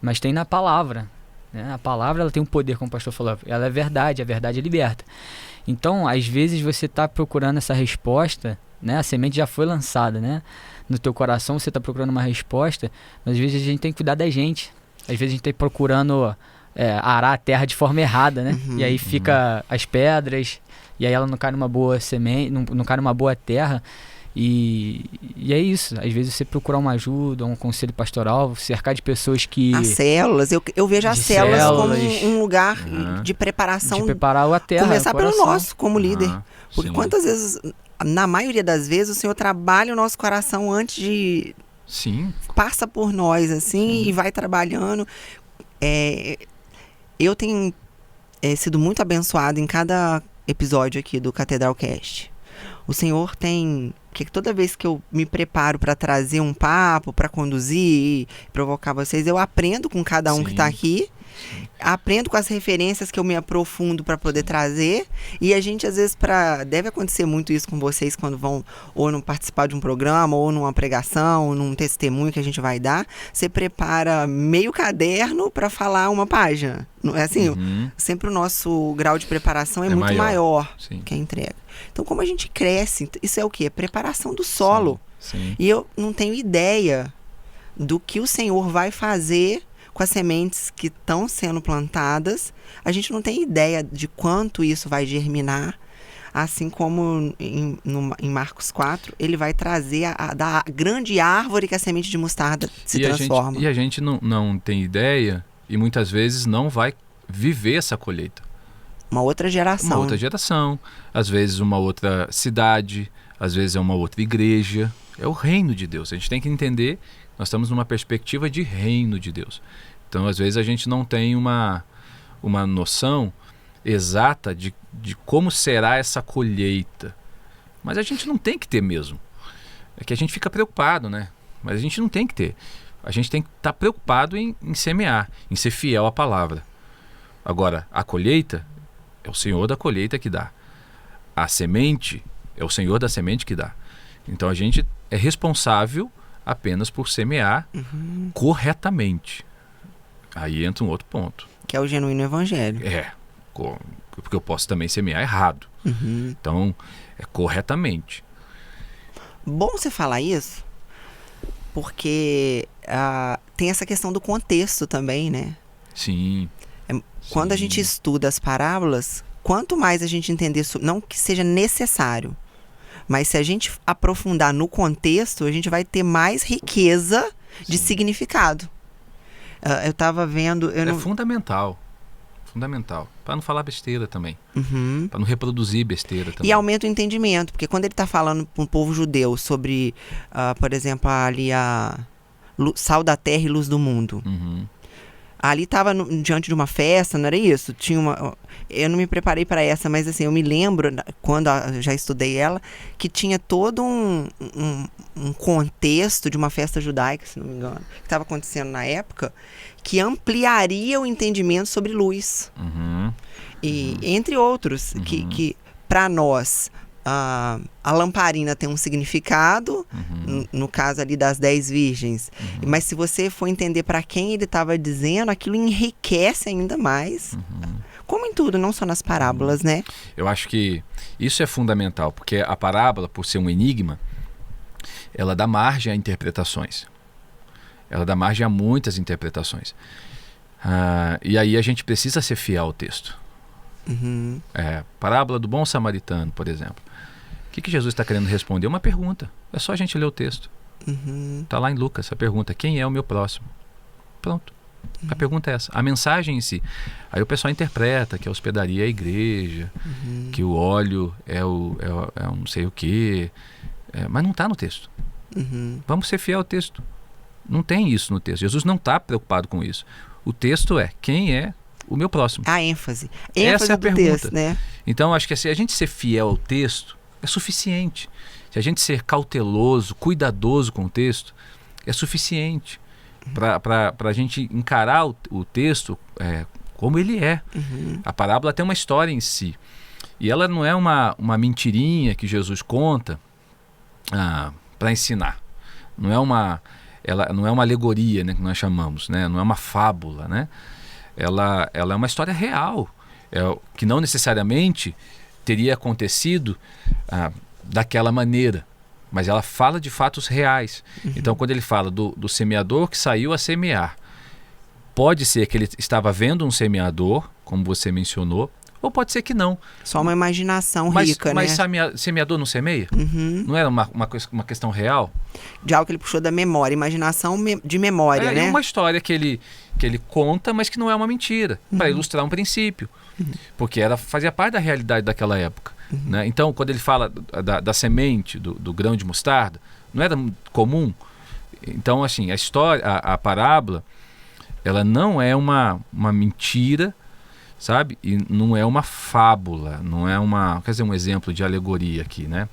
Mas tem na palavra, né? A palavra, ela tem um poder, como o pastor falou. Ela é verdade, a verdade liberta. Então, às vezes você está procurando essa resposta, né? A semente já foi lançada, né? No teu coração você está procurando uma resposta, mas às vezes a gente tem que cuidar da gente. Às vezes a gente está procurando arar a terra de forma errada, né? E aí fica as pedras, e aí ela não cai numa boa semente, não cai numa boa terra. E é isso. Às vezes você procurar uma ajuda, um conselho pastoral, cercar de pessoas que... As células, eu vejo as células como um lugar de preparação. De preparar a terra, começar o coração. pelo nosso, como líder. Porque Sim. quantas vezes, na maioria das vezes, o Senhor trabalha o nosso coração antes de... Sim. Passa por nós, assim, e vai trabalhando. Eu tenho sido muito abençoado em cada episódio aqui do Catedral Cast. O Senhor tem... que toda vez que eu me preparo para trazer um papo, para conduzir e provocar vocês, eu aprendo com cada um que está aqui. Aprendo com as referências que eu me aprofundo para poder trazer. E a gente, às vezes, deve acontecer muito isso com vocês quando vão ou não participar de um programa, ou numa pregação, ou num testemunho que a gente vai dar. Você prepara meio caderno para falar uma página. É assim, sempre o nosso grau de preparação é muito maior que a entrega. Então, como a gente cresce, isso é o quê? É preparação do solo. Sim. E eu não tenho ideia do que o Senhor vai fazer com as sementes que estão sendo plantadas. A gente não tem ideia de quanto isso vai germinar. Assim como em Marcos 4, ele vai trazer da grande árvore que a semente de mostarda se transforma. A gente não tem ideia e muitas vezes não vai viver essa colheita. Uma outra geração. Uma outra geração, às vezes uma outra cidade, às vezes é uma outra igreja. É o reino de Deus. A gente tem que entender, nós estamos numa perspectiva de reino de Deus. Então, às vezes, a gente não tem uma noção exata de como será essa colheita. Mas a gente não tem que ter mesmo. É que a gente fica preocupado, né? Mas a gente não tem que ter. A gente tem que estar preocupado em semear, em ser fiel à palavra. Agora, a colheita é o Senhor da colheita que dá. A semente é o Senhor da semente que dá. Então, a gente é responsável apenas por semear corretamente. Aí entra um outro ponto. Que é o genuíno evangelho. Porque eu posso também semear errado. Então, é corretamente. Bom você falar isso, porque tem essa questão do contexto também, né? Sim. Quando a gente estuda as parábolas, quanto mais a gente entender, não que seja necessário, mas se a gente aprofundar no contexto, a gente vai ter mais riqueza de significado. Eu estava vendo... fundamental. Fundamental. Para não falar besteira também. Para não reproduzir besteira também. E aumenta o entendimento, porque quando ele está falando para um povo judeu sobre, por exemplo, ali sal da terra e luz do mundo. Ali estava diante de uma festa, não era isso? Eu não me preparei para essa, mas assim, eu me lembro, quando já estudei ela, que tinha todo um contexto de uma festa judaica, se não me engano, que estava acontecendo na época, que ampliaria o entendimento sobre luz. E entre outros, que para nós... a lamparina tem um significado, no caso ali das 10 virgens, mas se você for entender para quem ele estava dizendo, aquilo enriquece ainda mais, como em tudo, não só nas parábolas, né? Eu acho que isso é fundamental, porque a parábola, por ser um enigma, ela dá margem a interpretações. Ela dá margem a muitas interpretações. E aí a gente precisa ser fiel ao texto. Parábola do bom samaritano, por exemplo. O que Jesus está querendo responder? Uma pergunta. É só a gente ler o texto. Está lá em Lucas a pergunta: quem é o meu próximo? Pronto. A pergunta é essa. A mensagem em si. Aí o pessoal interpreta que a hospedaria é a igreja, que o óleo é um não sei o quê. Mas não está no texto. Vamos ser fiel ao texto. Não tem isso no texto. Jesus não está preocupado com isso. O texto é: quem é o meu próximo? A ênfase. Essa é a do pergunta. texto, né? Então, acho que se a gente ser fiel ao texto, é suficiente. Se a gente ser cauteloso, cuidadoso com o texto, é suficiente para a gente encarar o texto como ele é. A parábola tem uma história em si. E ela não é uma mentirinha que Jesus conta para ensinar. Ela não é uma alegoria, né, que nós chamamos, né? Não é uma fábula, né? Ela é uma história real, que não necessariamente teria acontecido daquela maneira, mas ela fala de fatos reais. Então, quando ele fala do semeador que saiu a semear, pode ser que ele estava vendo um semeador, como você mencionou, ou pode ser que não. Só uma imaginação rica, mas né? semeador não semeia? Não era uma questão real? De algo que ele puxou da memória, imaginação de memória, né? É uma história que ele conta, mas que não é uma mentira, para ilustrar um princípio. Porque fazia parte da realidade daquela época. Né? Então, quando ele fala da semente, do grão de mostarda, não era comum? Então, assim, a parábola, ela não é uma mentira, sabe? E não é uma fábula, não é quer dizer, um exemplo de alegoria aqui, né?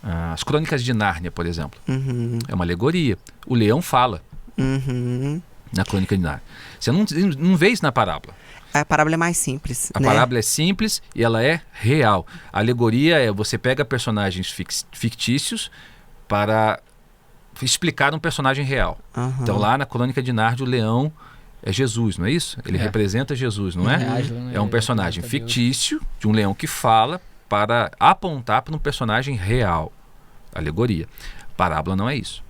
As Crônicas de Nárnia, por exemplo, é uma alegoria. O leão fala na Crônica de Nárnia. Você não vê isso na parábola. A parábola é mais simples, A né? parábola é simples e ela é real. A alegoria você pega personagens fictícios para explicar um personagem real. Então lá na Crônica de Nárnia o leão é Jesus, não é isso? Ele representa Jesus, não é? É um personagem fictício de um leão que fala para apontar para um personagem real. Alegoria. Parábola não é isso.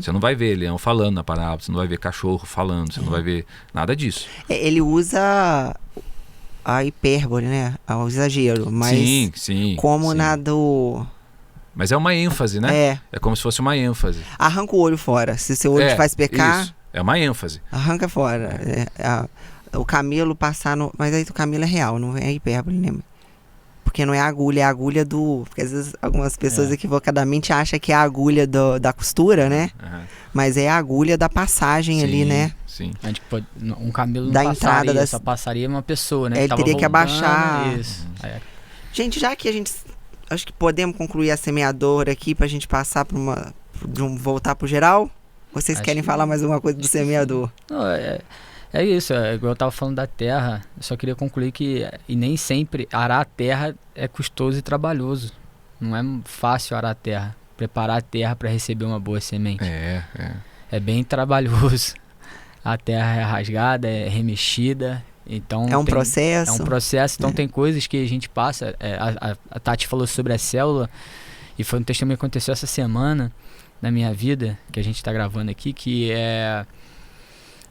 Você não vai ver leão falando na parábola, você não vai ver cachorro falando, você não vai ver nada disso. Ele usa a hipérbole, né? O exagero, mas sim, como sim. na do... Mas é uma ênfase, né? É como se fosse uma ênfase. Arranca o olho fora. Se seu olho te faz pecar... Isso. É uma ênfase. Arranca fora. O camelo passar no... Mas aí o camelo é real, não é hipérbole, né? Porque não é a agulha, é a agulha do... Porque às vezes algumas pessoas equivocadamente acham que é a agulha da costura, né? Mas é a agulha da passagem ali, né? Sim. A gente um camelo Da não entrada passaria, só passaria uma pessoa, né? Ele teria que abaixar. Isso. Gente, já que a gente... Acho que podemos concluir a semeadora aqui pra gente passar para voltar pro geral? Vocês querem falar mais alguma coisa do semeador? Não, é isso, igual eu estava falando da terra, eu só queria concluir que nem sempre arar a terra é custoso e trabalhoso. Não é fácil arar a terra, preparar a terra para receber uma boa semente. É bem trabalhoso. A terra é rasgada, é remexida, então é um processo. É um processo, então tem coisas que a gente passa. A Tati falou sobre a célula, e foi um testemunho que aconteceu essa semana na minha vida, que a gente está gravando aqui, que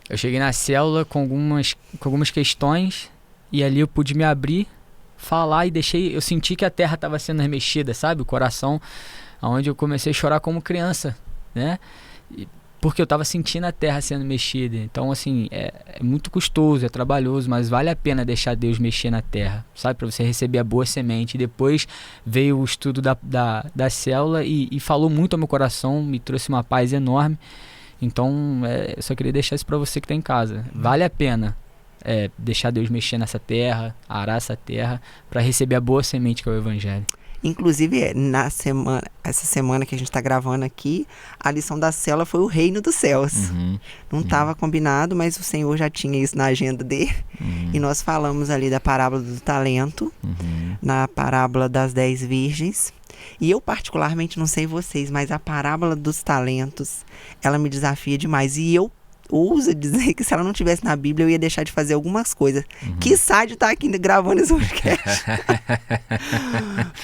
eu cheguei na célula com algumas questões, e ali eu pude me abrir, falar, e eu senti que a terra estava sendo remexida, sabe? O coração, onde eu comecei a chorar como criança, né? Porque eu estava sentindo a terra sendo mexida. Então, assim, é muito custoso, é trabalhoso, mas vale a pena deixar Deus mexer na terra, sabe? Para você receber a boa semente. E depois veio o estudo da célula e falou muito ao meu coração, me trouxe uma paz enorme. Então, eu só queria deixar isso para você que está em casa. Vale a pena deixar Deus mexer nessa terra, arar essa terra, para receber a boa semente que é o Evangelho. Inclusive, essa semana que a gente está gravando aqui, a lição da célula foi o reino dos céus. Não estava combinado, mas o Senhor já tinha isso na agenda dele. E nós falamos ali da parábola do talento, na parábola das 10 virgens. E eu particularmente, não sei vocês, mas a parábola dos talentos, ela me desafia demais. E eu ouso dizer que se ela não tivesse na Bíblia, eu ia deixar de fazer algumas coisas. Quiçá de estar aqui gravando esse podcast.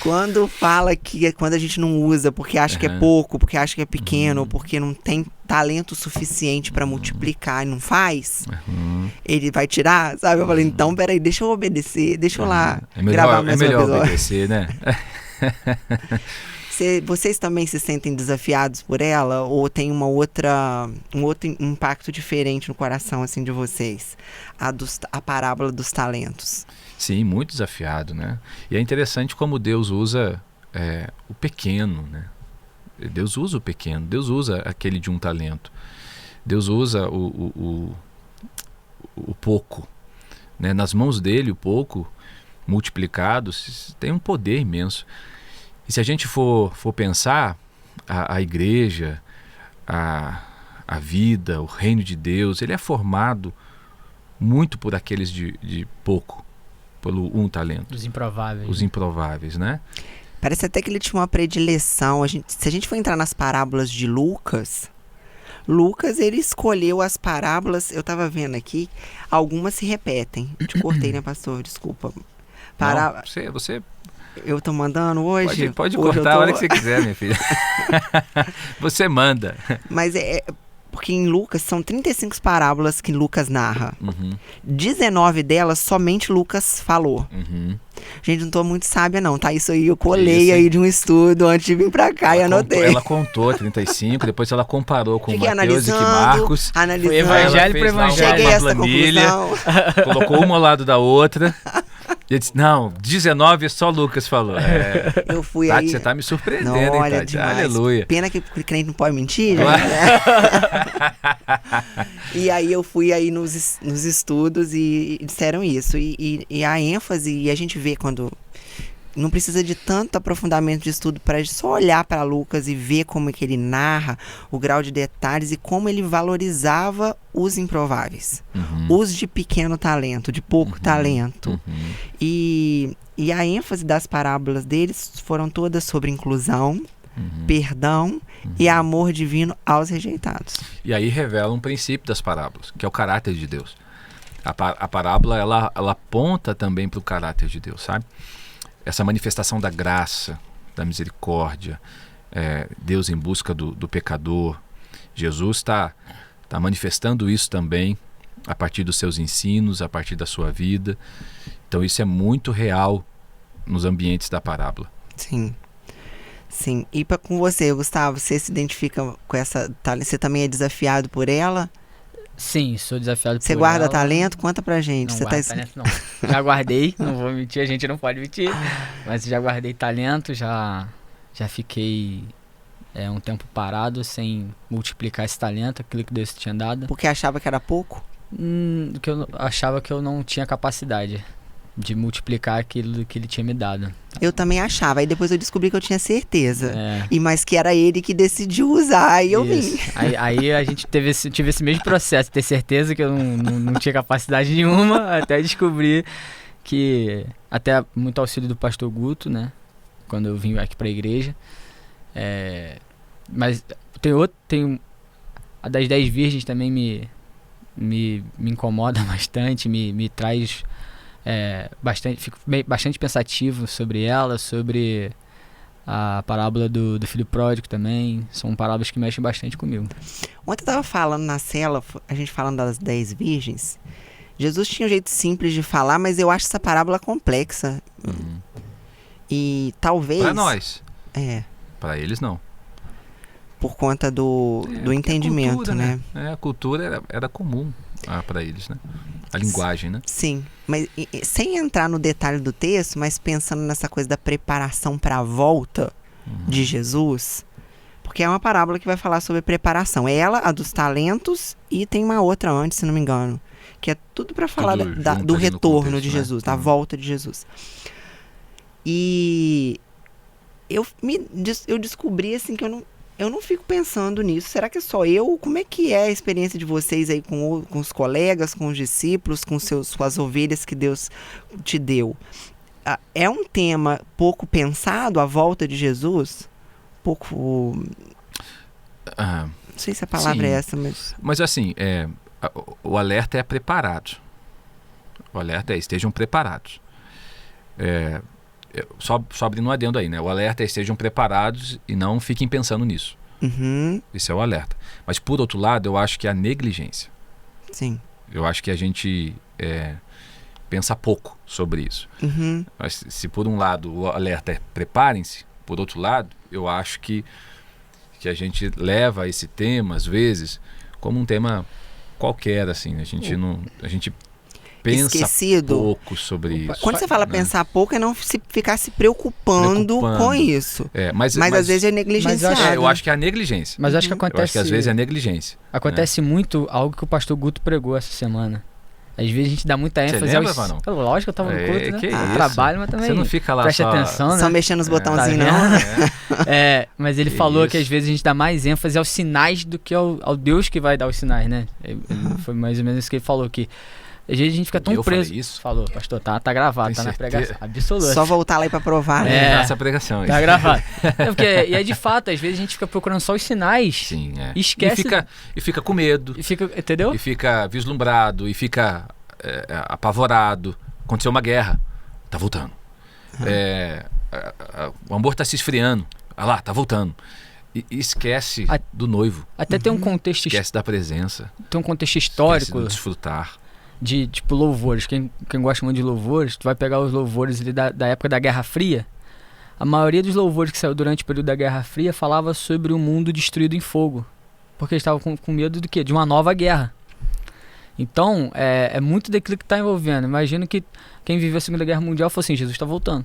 Quando fala que quando a gente não usa porque acha que é pouco, porque acha que é pequeno, porque não tem talento suficiente para multiplicar e não faz, ele vai tirar, sabe? Eu falei, então, peraí, deixa eu obedecer, deixa eu lá gravar mais um episódio. Obedecer, né? Vocês também se sentem desafiados por ela? Ou tem um outro impacto diferente no coração assim de vocês? A parábola dos talentos. Sim, muito desafiado, né? E é interessante como Deus usa o pequeno, né? Deus usa o pequeno, Deus usa aquele de um talento. Deus usa o pouco, né? Nas mãos dele, o pouco multiplicado tem um poder imenso. E se a gente for pensar, a igreja, a vida, o reino de Deus, ele é formado muito por aqueles de pouco, pelo um talento. Os improváveis. Os improváveis, né? Parece até que ele tinha uma predileção. Se a gente for entrar nas parábolas de Lucas, ele escolheu as parábolas, eu estava vendo aqui, algumas se repetem. Eu te cortei, né, pastor? Desculpa. Não, você eu tô mandando hoje? Pode cortar a hora que você quiser, minha filha. Você manda. Mas porque em Lucas são 35 parábolas que Lucas narra. 19 delas somente Lucas falou. Gente, não tô muito sábia não, tá? Isso aí eu colei aí de um estudo antes de vir pra cá e anotei. Ela contou 35, depois ela comparou com Mateus e Marcos. Analisando. Foi evangelho para evangelho. Cheguei a essa planilha, conclusão. colocou uma ao lado da outra. E eu disse, não, 19 só Lucas falou. Eu fui Tati, aí. você tá me surpreendendo, não, olha, hein, Tati? demais. Aleluia. Pena que o crente não pode mentir, né? E aí eu fui aí nos estudos e disseram isso. E a ênfase, e a gente vê quando... Não precisa de tanto aprofundamento de estudo para só olhar para Lucas e ver como é que ele narra, o grau de detalhes e como ele valorizava os improváveis. Os de pequeno talento, de pouco talento. E a ênfase das parábolas deles foram todas sobre inclusão, perdão e amor divino aos rejeitados. E aí revela um princípio das parábolas, que é o caráter de Deus. A parábola, ela aponta também para o caráter de Deus, sabe? Essa manifestação da graça, da misericórdia, Deus em busca do pecador. Jesus está manifestando isso também a partir dos seus ensinos, a partir da sua vida. Então isso é muito real nos ambientes da parábola. Sim. Sim. E com você, Gustavo, você se identifica com essa... Você também é desafiado por ela? Sim, sou desafiado por ela. Você guarda talento? Conta pra gente. Não você guardo talento, não. Já guardei, não vou mentir, a gente não pode mentir. Mas já guardei talento, já fiquei um tempo parado sem multiplicar esse talento, aquilo que Deus tinha dado. Porque achava que era pouco? Que eu achava que eu não tinha capacidade de multiplicar aquilo que ele tinha me dado. Eu também achava, aí depois eu descobri que eu tinha certeza. Mas que era ele que decidiu usar, aí eu vim. Aí a gente tive esse mesmo processo, ter certeza que eu não tinha capacidade nenhuma, até descobrir que, até muito auxílio do pastor Guto, né, quando eu vim aqui pra igreja. Mas tem a das 10 virgens também me incomoda bastante, me traz... fico bastante pensativo sobre ela, sobre a parábola do filho pródigo também. São parábolas que mexem bastante comigo. Ontem eu tava falando na cela, a gente falando das 10 virgens. Jesus tinha um jeito simples de falar, mas eu acho essa parábola complexa. E talvez... Para nós. Para eles não. Por conta do entendimento, cultura, né? A cultura era comum para eles, né? A linguagem, né? Sim, mas sem entrar no detalhe do texto, mas pensando nessa coisa da preparação para a volta de Jesus, porque é uma parábola que vai falar sobre preparação. Ela, a dos talentos, e tem uma outra antes, se não me engano, que é tudo para falar do retorno contexto, de Jesus, da volta de Jesus. E eu descobri assim que eu não fico pensando nisso. Será que é só eu? Como é que é a experiência de vocês aí com os colegas, com os discípulos, com as ovelhas que Deus te deu? É um tema pouco pensado, a volta de Jesus? Não sei se a palavra Sim. é essa, mas... Mas assim, o alerta é preparado. O alerta é estejam preparados. Só abrindo um adendo aí, né? O alerta é estejam preparados e não fiquem pensando nisso. Uhum, Esse é o alerta. Mas por outro lado, eu acho que a negligência. sim. Eu acho que a gente pensa pouco sobre isso. Uhum, Mas se por um lado o alerta é preparem-se, por outro lado, eu acho que a gente leva esse tema, às vezes, como um tema qualquer, assim. A gente pensa Esquecido. pouco sobre isso. Quando você fala né? pensar pouco, é não ficar se preocupando com isso. Mas Às vezes é negligenciado. eu acho que é a negligência. Mas acho que Eu acho acontece... que às vezes é a negligência. Acontece muito algo que o pastor Guto pregou essa semana. Às vezes a gente dá muita ênfase lembra, aos... Vanão? Lógico, eu tava no culto, né? Que Eu isso? trabalho, mas também... Você não fica lá preste só... atenção, né? Só mexendo nos botãozinhos, Tá não. Mas ele Que falou isso. que às vezes a gente dá mais ênfase aos sinais do que ao Deus que vai dar os sinais, né? Foi mais ou menos isso que ele falou, que às vezes a gente fica tão Eu preso. falei isso? Falou, pastor, tá gravado, Tem tá na certeza? pregação. Absoluto. Só voltar lá e pra provar, né? É. Essa pregação. Tá gravado. E é de fato, às vezes a gente fica procurando só os sinais. Sim, E esquece... E fica com medo. E fica, entendeu? E fica vislumbrado. E fica apavorado. Aconteceu uma guerra. Tá voltando. O amor tá se esfriando. Ah lá, tá voltando. E esquece do noivo. Até tem um contexto, Esquece da presença. tem um contexto Esquece histórico do desfrutar. de, tipo, louvores. Quem gosta muito de louvores, tu vai pegar os louvores ali da época da Guerra Fria. A maioria dos louvores que saiu durante o período da Guerra Fria falava sobre um mundo destruído em fogo. Porque eles estavam com medo do quê? De uma nova guerra. Então, é muito daquilo que está envolvendo. Imagino que quem viveu a Segunda Guerra Mundial falou assim, Jesus está voltando.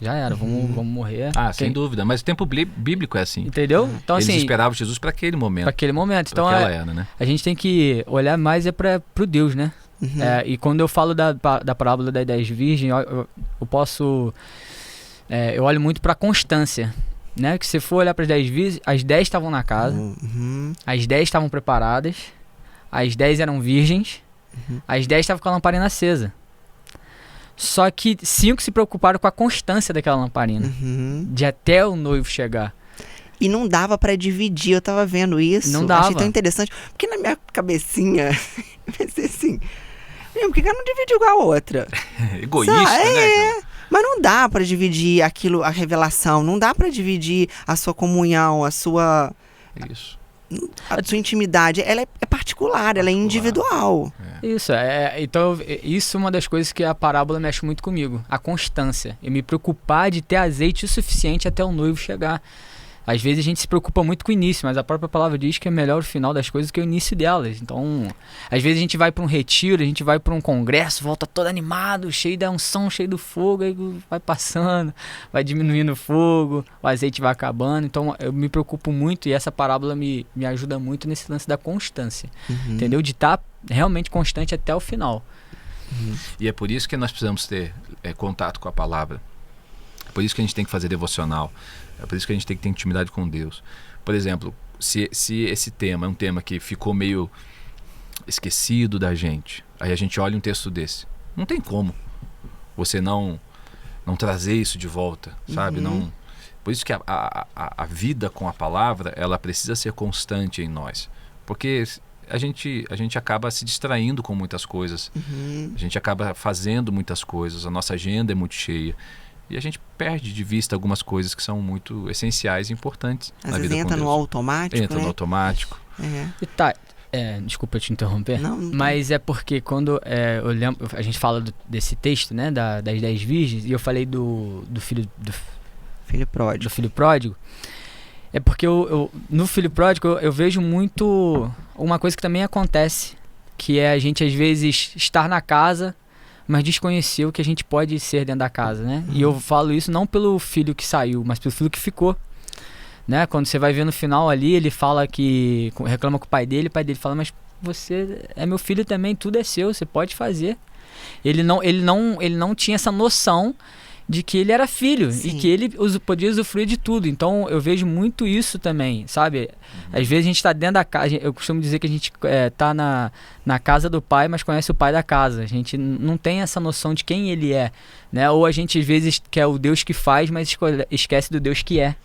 Já era, vamos morrer. Sem dúvida. Mas o tempo bíblico é assim. Entendeu? Então, Eles assim, esperavam Jesus para aquele momento. para aquele momento. Então, Pra aquela era, né? a gente tem que olhar mais pro Deus, né? Uhum. E quando eu falo da parábola das 10 virgens, eu posso... eu olho muito para a constância, né? Que se for olhar para as 10 virgens, as 10 estavam na casa, Uhum. as 10 estavam preparadas, as 10 eram virgens, as 10 estavam com a lamparina acesa. Só que 5 se preocuparam com a constância daquela lamparina, Uhum. de até o noivo chegar. E não dava pra dividir, eu tava vendo isso. Não dava. Achei tão interessante. Porque na minha cabecinha, eu pensei assim, por que ela não dividiu com a outra? Egoísta, né? Mas não dá pra dividir aquilo, a revelação. Não dá pra dividir a sua comunhão, a sua Isso. intimidade. Ela é particular, ela é individual. Isso, então isso é uma das coisas que a parábola mexe muito comigo, a constância, e me preocupar de ter azeite o suficiente até o noivo chegar. Às vezes a gente se preocupa muito com o início, mas a própria palavra diz que é melhor o final das coisas que o início delas. Então, às vezes a gente vai para um retiro, a gente vai para um congresso, volta todo animado, cheio da unção, cheio do fogo, aí vai passando, vai diminuindo o fogo, o azeite vai acabando. Então, eu me preocupo muito e essa parábola me ajuda muito nesse lance da constância, entendeu? De estar realmente constante até o final. E é por isso que nós precisamos ter contato com a palavra. É por isso que a gente tem que fazer devocional. É por isso que a gente tem que ter intimidade com Deus. Por exemplo, se esse tema é um tema que ficou meio esquecido da gente, aí a gente olha um texto desse. Não tem como você não trazer isso de volta, sabe? Não, por isso que a vida com a palavra, ela precisa ser constante em nós. Porque a gente acaba se distraindo com muitas coisas. A gente acaba fazendo muitas coisas. A nossa agenda é muito cheia. E a gente perde de vista algumas coisas que são muito essenciais e importantes Às na vezes vida com entra Deus. no automático, Entra né? no automático. É. E tá, desculpa te interromper, Não. mas é porque quando eu lembro, a gente fala desse texto, né, das 10 virgens, e eu falei do filho Filho pródigo. do filho pródigo, é porque no filho pródigo eu vejo muito uma coisa que também acontece, que é a gente às vezes estar na casa, mas desconhecer o que a gente pode ser dentro da casa, né? E eu falo isso não pelo filho que saiu, mas pelo filho que ficou, né? Quando você vai ver no final ali, ele fala que reclama com o pai dele fala, mas você é meu filho também, tudo é seu, você pode fazer. Ele não tinha essa noção de que ele era filho. Sim. E que ele podia usufruir de tudo. Então eu vejo muito isso também, sabe? Às vezes a gente está dentro da casa, eu costumo dizer que a gente tá na casa do pai, mas conhece o pai da casa. A gente não tem essa noção de quem ele é, né? Ou a gente às vezes quer o Deus que faz, mas esquece do Deus que é.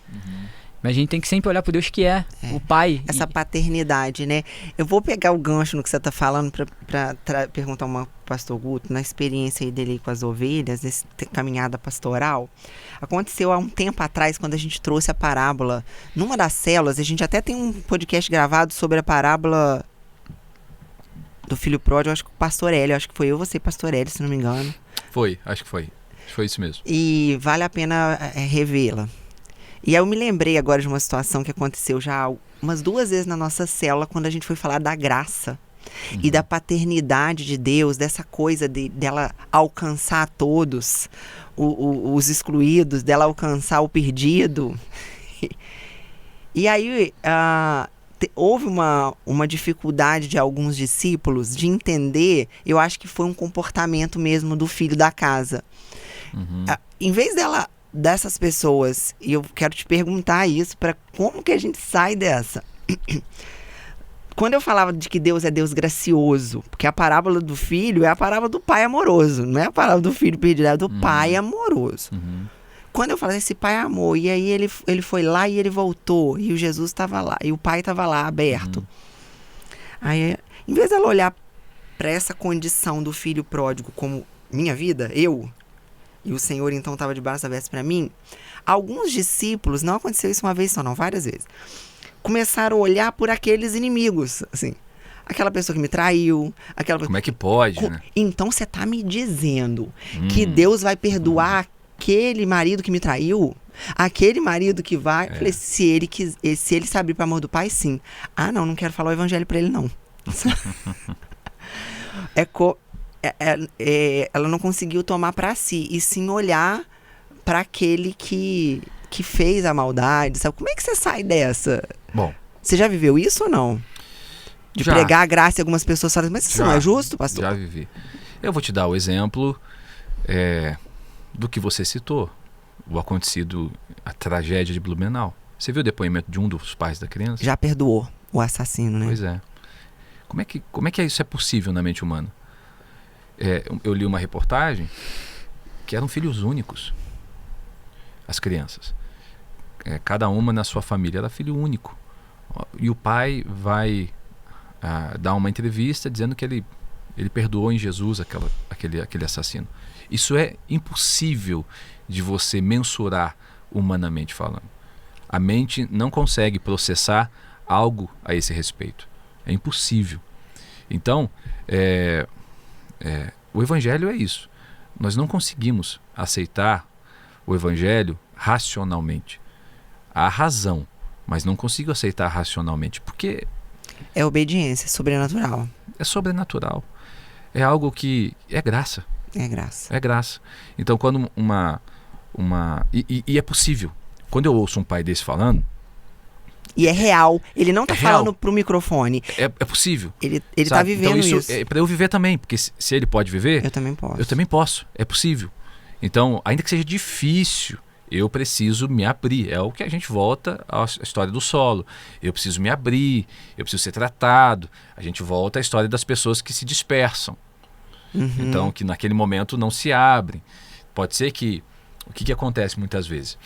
Mas a gente tem que sempre olhar para Deus que é o Pai. Essa paternidade, né? Eu vou pegar o gancho no que você está falando para perguntar ao pastor Guto, na experiência dele com as ovelhas, dessa caminhada pastoral. Aconteceu há um tempo atrás, quando a gente trouxe a parábola, numa das células, a gente até tem um podcast gravado sobre a parábola do filho pródigo, acho que o pastor Hélio, acho que foi eu, você, pastor Hélio, se não me engano. Acho que foi. Foi isso mesmo. E vale a pena revê-la. E aí eu me lembrei agora de uma situação que aconteceu já umas 2 vezes na nossa célula, quando a gente foi falar da graça e da paternidade de Deus, dessa coisa dela alcançar todos, os excluídos, dela alcançar o perdido. E aí houve uma dificuldade de alguns discípulos de entender, eu acho que foi um comportamento mesmo do filho da casa. Em vez dessas pessoas, e eu quero te perguntar isso, para como que a gente sai dessa? Quando eu falava de que Deus é Deus gracioso, porque a parábola do filho é a parábola do pai amoroso, não é a parábola do filho perdido, é do pai amoroso. Quando eu falava, esse pai amou, e aí ele foi lá e ele voltou, e o Jesus estava lá, e o pai estava lá, aberto. Aí, em vez dela olhar para essa condição do filho pródigo como minha vida, e o Senhor então estava de braços abertos para mim, alguns discípulos, não aconteceu isso uma vez só, não, várias vezes, começaram a olhar por aqueles inimigos, assim, aquela pessoa que me traiu, Como é que pode, né? Então você está me dizendo que Deus vai perdoar aquele marido que me traiu? Aquele marido que vai... Eu falei, se ele se abrir para amor do pai, sim. Ah, não quero falar o evangelho para ele, não. Ela não conseguiu tomar para si, e sim olhar para aquele que fez a maldade, sabe? Como é que você sai dessa? Bom, você já viveu isso ou não? De já. Pregar a graça e algumas pessoas falam, mas isso não é justo, pastor? Já vivi. Eu vou te dar o exemplo do que você citou, o acontecido, a tragédia de Blumenau. Você viu o depoimento de um dos pais da criança? Já perdoou o assassino, né? Pois é. Como é que isso é possível na mente humana? Eu li uma reportagem que eram filhos únicos, as crianças. Cada uma na sua família era filho único. E o pai vai dar uma entrevista dizendo que ele perdoou em Jesus aquele assassino. Isso é impossível de você mensurar humanamente falando. A mente não consegue processar algo a esse respeito. É impossível. Então, o evangelho é isso. Nós não conseguimos aceitar o evangelho racionalmente. Há razão, mas não consigo aceitar racionalmente, porque... É obediência, sobrenatural. É sobrenatural. É algo que é graça. É graça. É graça. Então, quando e é possível. Quando eu ouço um pai desse falando... E é real. Ele não está falando pro microfone. É possível. Ele está vivendo então, isso. É para eu viver também, porque se ele pode viver... Eu também posso. Eu também posso. É possível. Então, ainda que seja difícil, eu preciso me abrir. É o que a gente volta à história do solo. Eu preciso me abrir, eu preciso ser tratado. A gente volta à história das pessoas que se dispersam. Então, que naquele momento não se abrem. Pode ser que... O que acontece muitas vezes?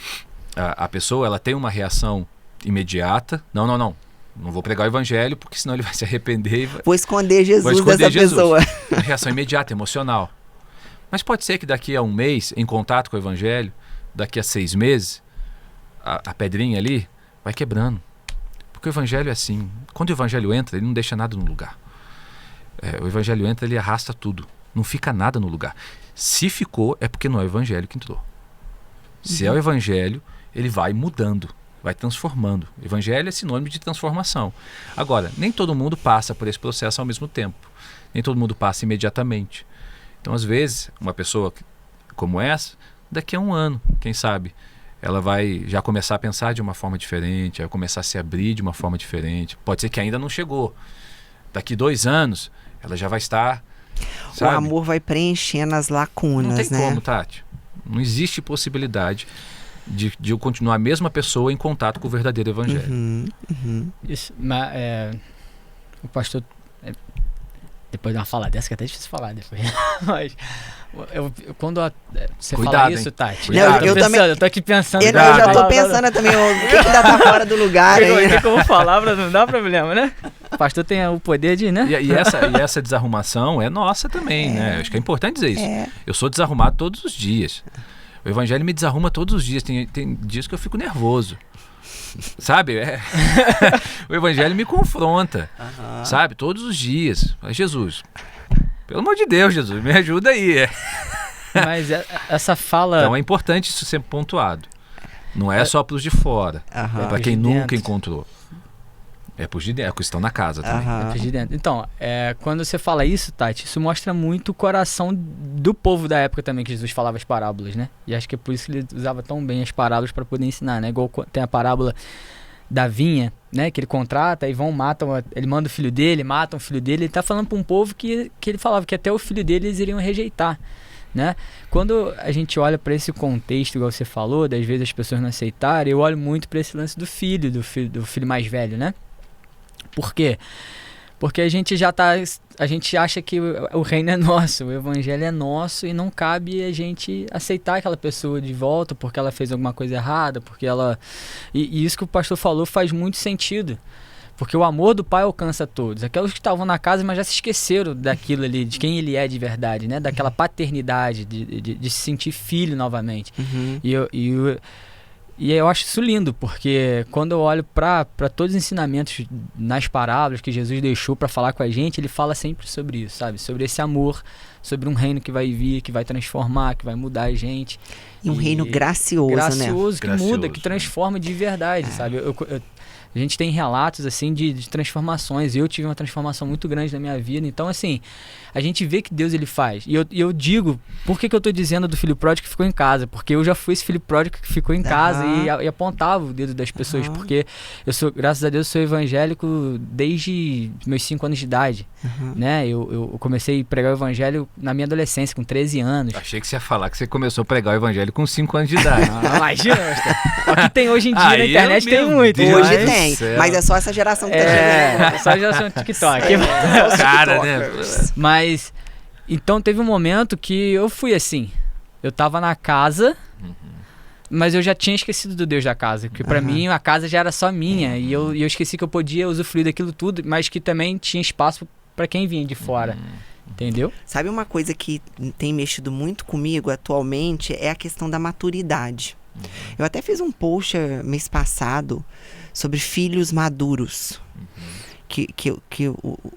A pessoa ela tem uma reação imediata. Não vou pregar o evangelho, porque senão ele vai se arrepender. Vou esconder Jesus dessa pessoa. Uma reação imediata, emocional. Mas pode ser que daqui a um mês, em contato com o evangelho, daqui a 6 meses, a pedrinha ali vai quebrando. Porque o evangelho é assim. Quando o evangelho entra, ele não deixa nada no lugar. O evangelho entra, ele arrasta tudo. Não fica nada no lugar. Se ficou, é porque não é o evangelho que entrou. Se é o evangelho, ele vai mudando, vai transformando. O evangelho é sinônimo de transformação. Agora, nem todo mundo passa por esse processo ao mesmo tempo. Nem todo mundo passa imediatamente. Então, às vezes, uma pessoa como essa, daqui a um ano, quem sabe, ela vai já começar a pensar de uma forma diferente, vai começar a se abrir de uma forma diferente. Pode ser que ainda não chegou. Daqui 2 anos, ela já vai estar... Sabe? O amor vai preenchendo as lacunas, né? Não tem né? como, Tati. Não existe possibilidade de eu continuar a mesma pessoa em contato com o verdadeiro evangelho. Isso, mas o pastor... depois de uma fala dessa, que é até difícil falar depois. Mas quando você Cuidado, fala isso, hein? Tati, Cuidado. eu tô aqui pensando. Eu já tô pensando também, o que ainda tá fora do lugar O aí. que eu vou falar, não dá problema, né? O pastor tem o poder de, né? E essa desarrumação é nossa também, né? Acho que é importante dizer isso. Eu sou desarrumado todos os dias. O evangelho me desarruma todos os dias. Tem dias que eu fico nervoso. Sabe? O evangelho me confronta. Sabe? Todos os dias. Mas Jesus, pelo amor de Deus, Jesus, me ajuda aí. Mas essa fala... Então é importante isso ser pontuado. Não é só para os de fora. É para quem nunca encontrou. É para os de dentro, que estão na casa também. É pros de dentro. Então, quando você fala isso, Tati, isso mostra muito o coração do povo da época também, que Jesus falava as parábolas, né? E acho que é por isso que ele usava tão bem as parábolas para poder ensinar, né? Igual tem a parábola da vinha, né? Que ele contrata e ele manda o filho dele, matam o filho dele. Ele tá falando para um povo que ele falava que até o filho dele eles iriam rejeitar, né? Quando a gente olha para esse contexto, igual você falou, das vezes as pessoas não aceitarem, eu olho muito para esse lance do filho mais velho, né? Por quê? Porque a gente acha que o reino é nosso, o evangelho é nosso e não cabe a gente aceitar aquela pessoa de volta porque ela fez alguma coisa errada, porque ela... E isso que o pastor falou faz muito sentido. Porque o amor do pai alcança todos. Aqueles que estavam na casa, mas já se esqueceram daquilo ali, de quem ele é de verdade, né? Daquela paternidade, de se sentir filho novamente. E eu acho isso lindo, porque quando eu olho para todos os ensinamentos nas parábolas que Jesus deixou para falar com a gente, ele fala sempre sobre isso, sabe? Sobre esse amor, sobre um reino que vai vir, que vai transformar, que vai mudar a gente. E um reino gracioso, né? Gracioso, que muda, que transforma de verdade, sabe? A gente tem relatos, assim, de transformações. Eu tive uma transformação muito grande na minha vida. Então, assim, a gente vê que Deus, ele faz. E eu digo, por que eu tô dizendo do filho pródigo que ficou em casa? Porque eu já fui esse filho pródigo que ficou em casa e apontava o dedo das pessoas. Porque eu sou, graças a Deus, sou evangélico desde meus 5 anos de idade. Né? Eu comecei a pregar o evangelho na minha adolescência, com 13 anos. Achei que você ia falar que você começou a pregar o evangelho com 5 anos de idade. Imagina, o que tem hoje em dia na internet tem muito. Hoje tem. Mas é só essa geração que tá chegando. É só a geração TikTok. Cara, né? Mas, então teve um momento que eu fui assim. Eu tava na casa, mas eu já tinha esquecido do Deus da casa. Porque pra mim a casa já era só minha. E eu esqueci que eu podia usufruir daquilo tudo, mas que também tinha espaço pra quem vinha de fora. Entendeu? Sabe uma coisa que tem mexido muito comigo atualmente é a questão da maturidade. Eu até fiz um post mês passado sobre filhos maduros. Que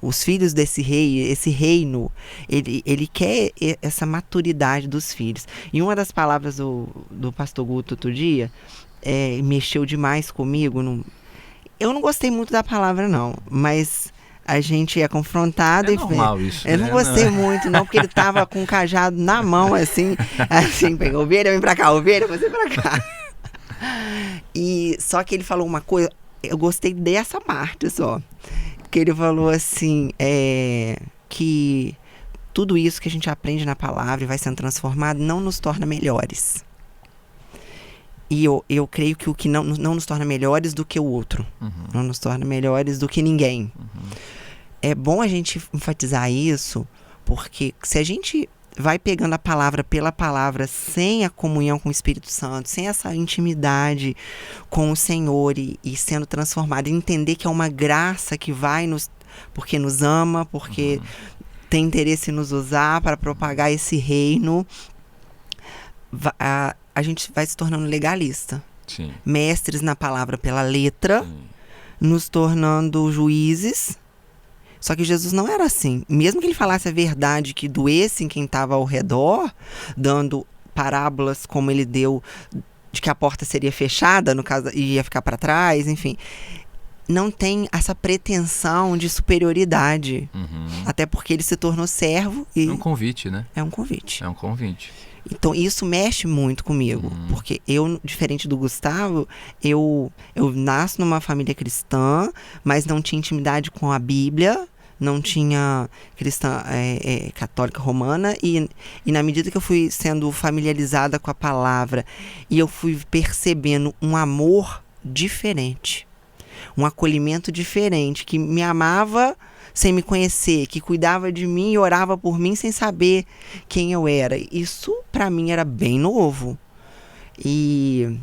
os filhos desse rei, esse reino, ele quer essa maturidade dos filhos. E uma das palavras do pastor Guto outro dia mexeu demais comigo. Eu não gostei muito da palavra, não, mas a gente é confrontado. É normal isso. Eu não gostei muito, não, porque ele tava com o cajado na mão, assim, pegou ovelha, vem pra cá, ovelha, você pra cá. E só que ele falou uma coisa, eu gostei dessa parte só. Que ele falou assim, que tudo isso que a gente aprende na palavra e vai sendo transformado não nos torna melhores. E eu creio que o que não nos torna melhores do que o outro. Não nos torna melhores do que ninguém. É bom a gente enfatizar isso, porque se a gente vai pegando a palavra pela palavra, sem a comunhão com o Espírito Santo, sem essa intimidade com o Senhor e sendo transformado, e entender que é uma graça que vai porque nos ama, porque tem interesse em nos usar para propagar esse reino, a gente vai se tornando legalista. Sim. Mestres na palavra pela letra, nos tornando juízes. Só que Jesus não era assim. Mesmo que ele falasse a verdade que doesse em quem estava ao redor, dando parábolas como ele deu, de que a porta seria fechada, no caso, e ia ficar para trás, enfim. Não tem essa pretensão de superioridade. Até porque ele se tornou servo. E é um convite, né? É um convite. É um convite. Então, isso mexe muito comigo. Porque eu, diferente do Gustavo, eu nasço numa família cristã, mas não tinha intimidade com a Bíblia, não tinha cristã católica romana, e na medida que eu fui sendo familiarizada com a palavra, e eu fui percebendo um amor diferente, um acolhimento diferente, que me amava sem me conhecer, que cuidava de mim e orava por mim sem saber quem eu era. Isso, para mim, era bem novo. E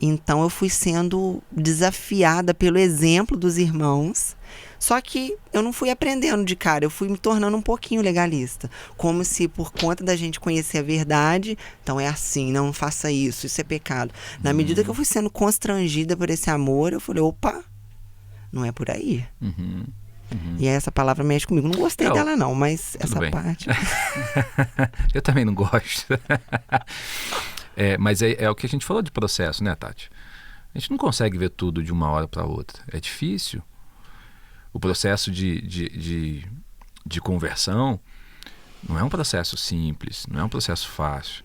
então eu fui sendo desafiada pelo exemplo dos irmãos. Só que eu não fui aprendendo de cara, eu fui me tornando um pouquinho legalista. Como se por conta da gente conhecer a verdade, então é assim, não faça isso, isso é pecado. Na medida que eu fui sendo constrangida por esse amor, eu falei, opa, não é por aí. E essa palavra mexe comigo. Não gostei dela não, mas essa bem. parte... Eu também não gosto. Mas é o que a gente falou de processo, né, Tati? A gente não consegue ver tudo de uma hora para outra. É difícil. O processo de conversão não é um processo simples, não é um processo fácil.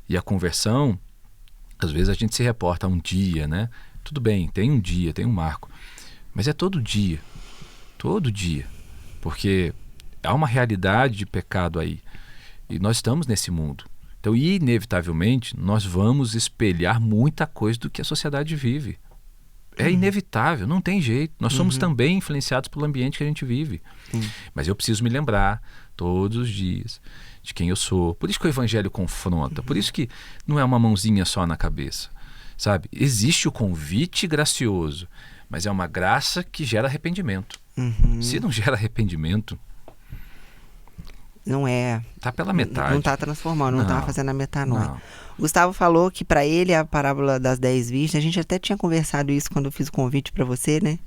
E a conversão, às vezes a gente se reporta a um dia, né? Tudo bem, tem um dia, tem um marco. Mas é todo dia. Todo dia. Porque há uma realidade de pecado aí. E nós estamos nesse mundo. Então, inevitavelmente, nós vamos espelhar muita coisa do que a sociedade vive. É inevitável, não tem jeito. Nós somos também influenciados pelo ambiente que a gente vive. Mas eu preciso me lembrar todos os dias de quem eu sou. Por isso que o Evangelho confronta. Por isso que não é uma mãozinha só na cabeça. Sabe? Existe o convite gracioso, mas é uma graça que gera arrependimento. Se não gera arrependimento... Não é. Tá pela metade. Não tá transformando, não tá fazendo a metanoia. Não. Gustavo falou que para ele a parábola das 10 virgens, a gente até tinha conversado isso quando eu fiz o convite para você, né?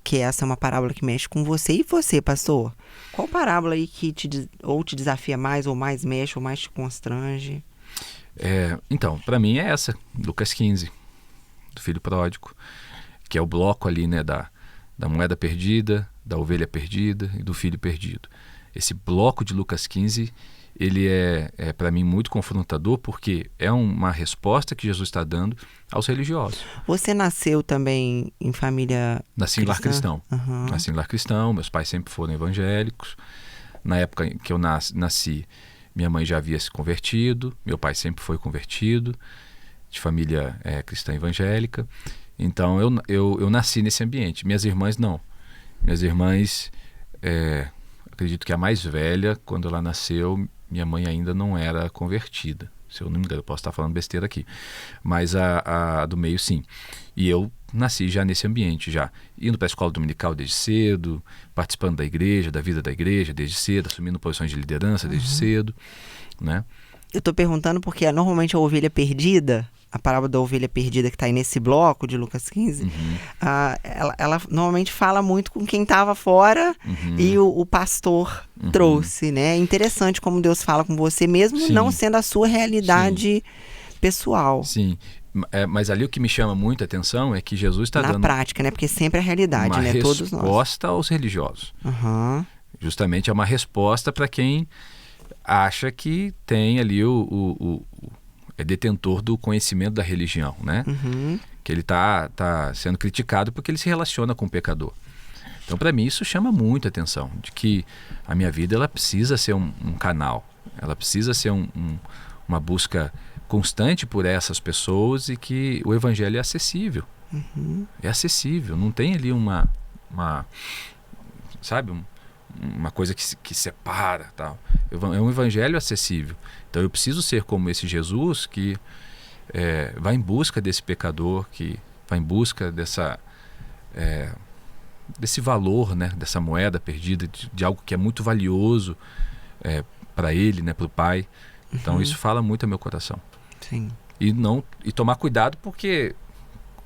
Que essa é uma parábola que mexe com você. E você, pastor? Qual parábola aí que te desafia mais, ou mais mexe, ou mais te constrange? Então, para mim é essa, Lucas 15, do filho pródigo, que é o bloco ali, né, da moeda perdida, da ovelha perdida e do filho perdido. Esse bloco de Lucas 15, ele é para mim muito confrontador, porque é uma resposta que Jesus está dando aos religiosos. Você nasceu também em família Nasci em lar cristão. Nasci em lar cristão, meus pais sempre foram evangélicos. Na época em que eu nasci, minha mãe já havia se convertido, meu pai sempre foi convertido, de família cristã evangélica. Então eu nasci nesse ambiente. Minhas irmãs não. Minhas irmãs... acredito que a mais velha, quando ela nasceu, minha mãe ainda não era convertida. Se eu não me engano, eu posso estar falando besteira aqui. Mas a do meio, sim. E eu nasci já nesse ambiente, já. Indo para a escola dominical desde cedo, participando da igreja, da vida da igreja desde cedo, assumindo posições de liderança desde cedo, né? Eu estou perguntando porque normalmente a ovelha perdida, a parábola da ovelha perdida que está aí nesse bloco de Lucas 15, ela normalmente fala muito com quem estava fora e o pastor trouxe, né? É interessante como Deus fala com você, mesmo não sendo a sua realidade pessoal. Sim, mas ali o que me chama muito a atenção é que Jesus está dando... Na prática, né? Porque sempre é a realidade, né? Todos nós. Uma resposta aos religiosos. Justamente é uma resposta para quem acha que tem ali é detentor do conhecimento da religião, né? Que ele tá sendo criticado porque ele se relaciona com o pecador. Então, para mim, isso chama muito a atenção, de que a minha vida ela precisa ser um canal, ela precisa ser uma busca constante por essas pessoas, e que o evangelho é acessível. É acessível, não tem ali sabe, uma coisa que separa, tal. É um evangelho acessível. Então eu preciso ser como esse Jesus que vai em busca desse pecador, que vai em busca desse valor, né, dessa moeda perdida, de algo que é muito valioso para ele, né, para o Pai. Então isso fala muito ao meu coração. Sim. E tomar cuidado, porque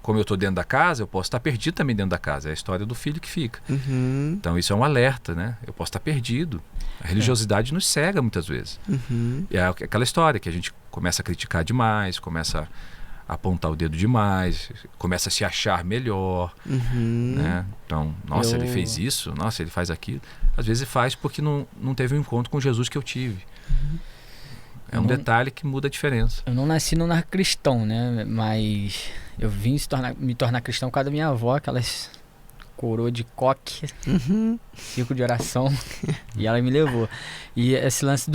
como eu estou dentro da casa, eu posso estar perdido também dentro da casa. É a história do filho que fica. Então isso é um alerta, né? Eu posso estar perdido. A religiosidade nos cega muitas vezes. É aquela história que a gente começa a criticar demais, começa a apontar o dedo demais, começa a se achar melhor, né? Então, nossa, ele fez isso, nossa, ele faz aquilo. Às vezes faz porque não teve um encontro com Jesus que eu tive. É um detalhe que muda a diferença. Eu não nasci no lar cristão, né? Mas eu vim me tornar cristão por causa da minha avó, aquelas coroa de coque, círculo de oração, e ela me levou. E esse lance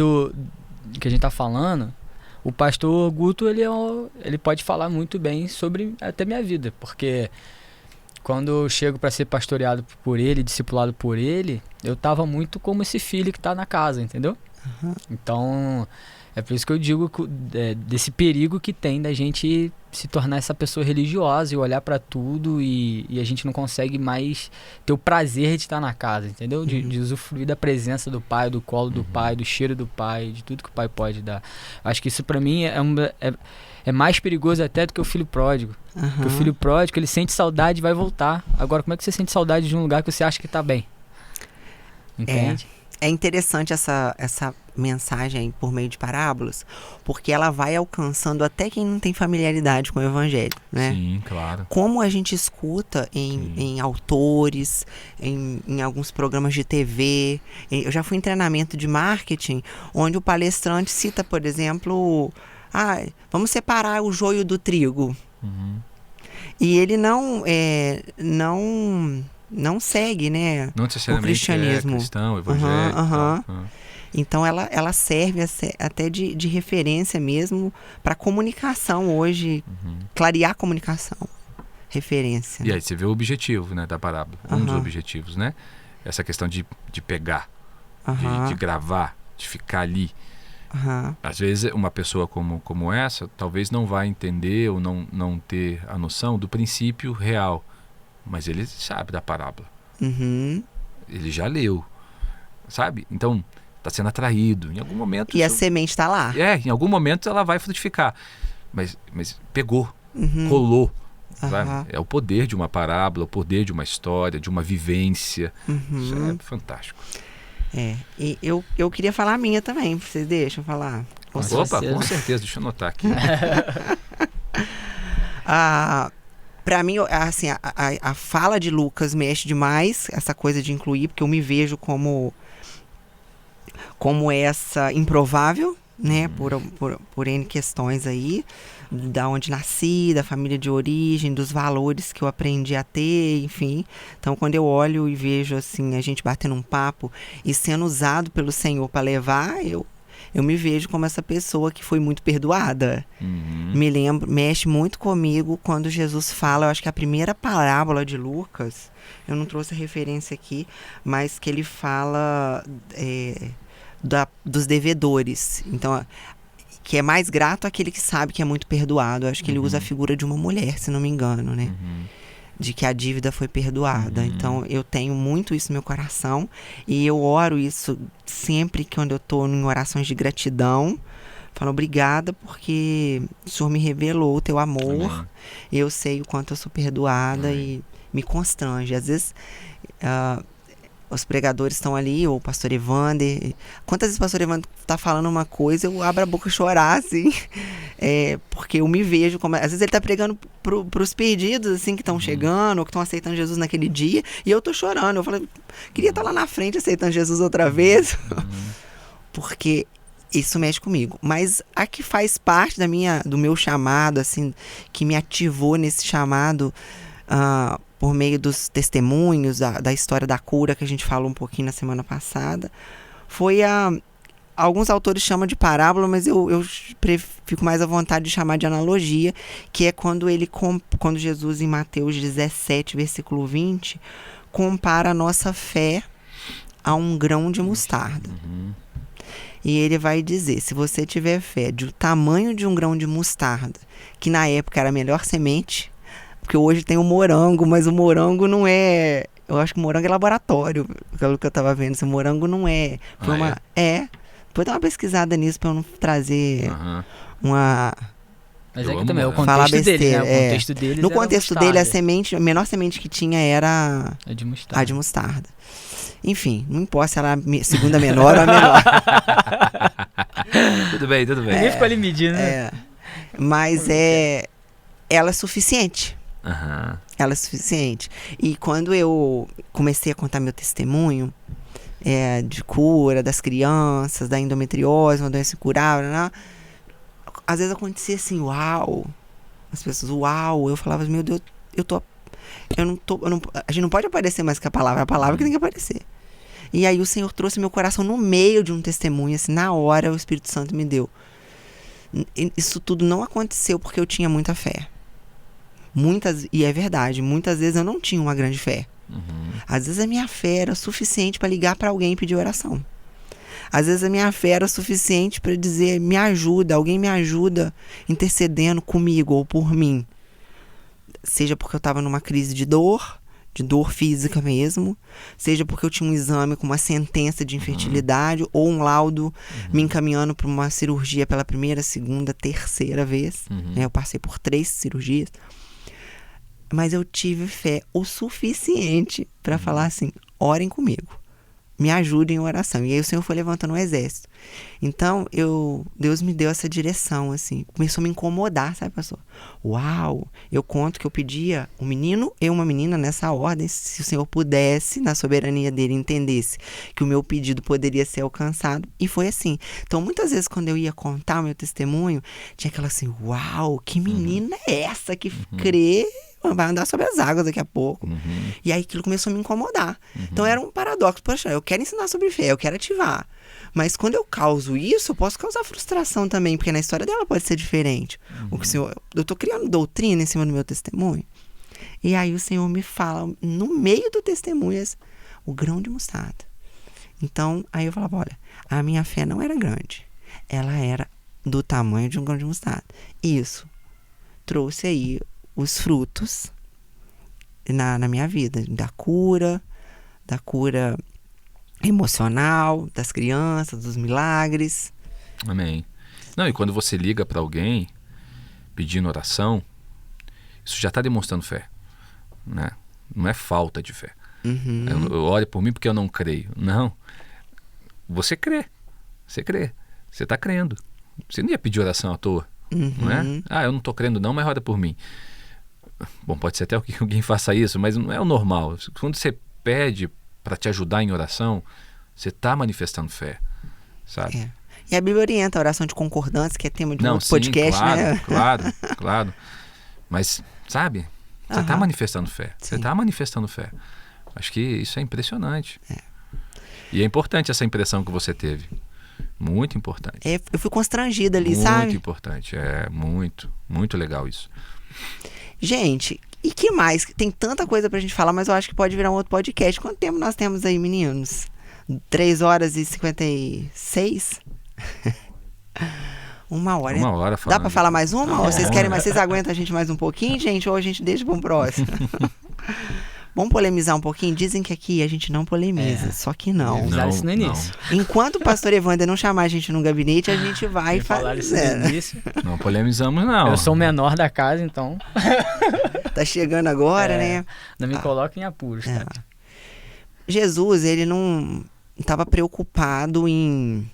que a gente tá falando, o pastor Guto, ele pode falar muito bem sobre até minha vida, porque quando eu chego para ser pastoreado por ele, discipulado por ele, eu tava muito como esse filho que tá na casa, entendeu? Uhum. Então, é por isso que eu digo desse perigo que tem da gente se tornar essa pessoa religiosa e olhar para tudo e a gente não consegue mais ter o prazer de estar na casa, entendeu? De usufruir da presença do pai, do colo do pai, do cheiro do pai, de tudo que o pai pode dar. Acho que isso para mim é mais perigoso até do que o filho pródigo. Porque o filho pródigo, ele sente saudade e vai voltar. Agora, como é que você sente saudade de um lugar que você acha que tá bem? Entende? É interessante essa mensagem por meio de parábolas, porque ela vai alcançando até quem não tem familiaridade com o evangelho, né? Sim, claro. Como a gente escuta em autores, em alguns programas de TV. Eu já fui em treinamento de marketing, onde o palestrante cita, por exemplo, vamos separar o joio do trigo. Uhum. E ele não segue, né, não o cristianismo. Cristão, evangélico. Então ela serve até de referência mesmo para comunicação hoje, clarear a comunicação, referência. E aí você vê o objetivo, né, da parábola, um dos objetivos, né? Essa questão de pegar, de gravar, de ficar ali. Às vezes uma pessoa como essa talvez não vai entender ou não ter a noção do princípio real, mas ele sabe da parábola. Ele já leu, sabe? Então está sendo atraído em algum momento. E a semente está lá. Em algum momento ela vai frutificar, mas pegou, colou. É o poder de uma parábola, o poder de uma história, de uma vivência. Isso é fantástico. E eu queria falar a minha também, vocês deixam falar? Com certeza, deixa eu anotar aqui. Para mim, assim, a fala de Lucas mexe demais, essa coisa de incluir, porque eu me vejo como essa improvável, né, por N questões aí, da onde nasci, da família de origem, dos valores que eu aprendi a ter, enfim. Então, quando eu olho e vejo, assim, a gente batendo um papo e sendo usado pelo Senhor para levar, eu me vejo como essa pessoa que foi muito perdoada. Mexe muito comigo quando Jesus fala, eu acho que a primeira parábola de Lucas, eu não trouxe a referência aqui, mas que ele fala dos devedores. Então, que é mais grato aquele que sabe que é muito perdoado. Eu acho que ele usa a figura de uma mulher, se não me engano, né? De que a dívida foi perdoada. Então, eu tenho muito isso no meu coração. E eu oro isso sempre quando eu estou em orações de gratidão. Falo, obrigada, porque o Senhor me revelou o teu amor. Eu sei o quanto eu sou perdoada e me constrange. Às vezes, os pregadores estão ali, ou o pastor Evander. Quantas vezes o pastor Evander está falando uma coisa, eu abro a boca e chorar, assim. Porque eu me vejo como... Às vezes ele está pregando para os perdidos, assim, que estão chegando, ou que estão aceitando Jesus naquele dia, e eu estou chorando. Eu falo, queria estar lá na frente aceitando Jesus outra vez. Porque isso mexe comigo. Mas a que faz parte do meu chamado, assim, que me ativou nesse chamado... por meio dos testemunhos, da história da cura que a gente falou um pouquinho na semana passada, foi alguns autores chamam de parábola, mas eu fico mais à vontade de chamar de analogia, que é quando Jesus, em Mateus 17, versículo 20, compara a nossa fé a um grão de mostarda. E ele vai dizer, se você tiver fé do tamanho de um grão de mostarda, que na época era a melhor semente, porque hoje tem o morango, mas o morango não é... Eu acho que o morango é laboratório, pelo que eu estava vendo. Esse morango não é... Depois dá uma pesquisada nisso para eu não trazer uma... Mas é que também é o contexto dele, né? O contexto dele no contexto dele, a menor semente que tinha era a de mostarda. Enfim, não importa se ela é segunda menor ou a menor. Tudo bem. Ninguém ficou ali medindo, né? Mas ela é suficiente. Ela é suficiente. E quando eu comecei a contar meu testemunho de cura das crianças, da endometriose, uma doença incurável, né? Às vezes acontecia assim, uau. As pessoas, uau. Eu falava, meu Deus, a gente não pode aparecer mais que a palavra que tem que aparecer. E aí o Senhor trouxe meu coração no meio de um testemunho, assim, na hora o Espírito Santo me deu. Isso tudo não aconteceu porque eu tinha muita fé. E é verdade, muitas vezes eu não tinha uma grande fé. Uhum. Às vezes a minha fé era suficiente para ligar para alguém e pedir oração. Às vezes a minha fé era suficiente para dizer, me ajuda, alguém me ajuda intercedendo comigo ou por mim. Seja porque eu estava numa crise de dor física mesmo, seja porque eu tinha um exame com uma sentença de infertilidade ou um laudo me encaminhando para uma cirurgia pela primeira, segunda, terceira vez. Né? Eu passei por 3 cirurgias. Mas eu tive fé o suficiente para falar assim, orem comigo. Me ajudem em oração. E aí o Senhor foi levantando um exército. Então, Deus me deu essa direção, assim. Começou a me incomodar, sabe, pastor? Uau! Eu conto que eu pedia um menino e uma menina nessa ordem, se o Senhor pudesse, na soberania dele, entendesse que o meu pedido poderia ser alcançado. E foi assim. Então, muitas vezes, quando eu ia contar o meu testemunho, tinha aquela assim, uau, que menina é essa que crê... vai andar sobre as águas daqui a pouco. E aí aquilo começou a me incomodar. Então era um paradoxo. Poxa, eu quero ensinar sobre fé, eu quero ativar. Mas quando eu causo isso, eu posso causar frustração também, porque na história dela pode ser diferente. O que o Senhor, eu tô criando doutrina em cima do meu testemunho. E aí o Senhor me fala, no meio do testemunho, o grão de mostarda. Então, aí eu falava, olha, a minha fé não era grande. Ela era do tamanho de um grão de mostarda. Isso trouxe aí os frutos na minha vida, da cura emocional, das crianças, dos milagres. Amém. Não, e quando você liga para alguém pedindo oração, isso já está demonstrando fé, né? Não é falta de fé. Eu oro por mim porque eu não creio. Não. Você crê. Você está crendo. Você não ia pedir oração à toa, não é? Ah, eu não estou crendo não, mas ora por mim. Bom, pode ser até que alguém faça isso, mas não é o normal. Quando você pede para te ajudar em oração, você está manifestando fé, sabe? É. E a Bíblia orienta a oração de concordância, que é tema de um outro sim, podcast, claro, né? Claro. Mas, sabe, você está manifestando fé. Você está manifestando fé. Acho que isso é impressionante. E é importante essa impressão que você teve. Muito importante. Eu fui constrangida ali, muito sabe? Muito importante. É muito legal isso. Gente, e que mais? Tem tanta coisa pra gente falar, mas eu acho que pode virar um outro podcast. Quanto tempo nós temos aí, meninos? 3 horas e 56? 1 hora. 1 hora falando. Dá pra falar mais uma? Ou vocês querem mais? Vocês aguentam a gente mais um pouquinho, gente? Ou a gente deixa pra um próximo? Vamos polemizar um pouquinho? Dizem que aqui a gente não polemiza, só que não. Avisaram isso no início. Enquanto o pastor Evander não chamar a gente no gabinete, a gente vai fazer. Não polemizamos, não. Eu sou o menor da casa, então. Tá chegando agora, né? Não me coloca em apuros, tá? Jesus, ele não estava preocupado em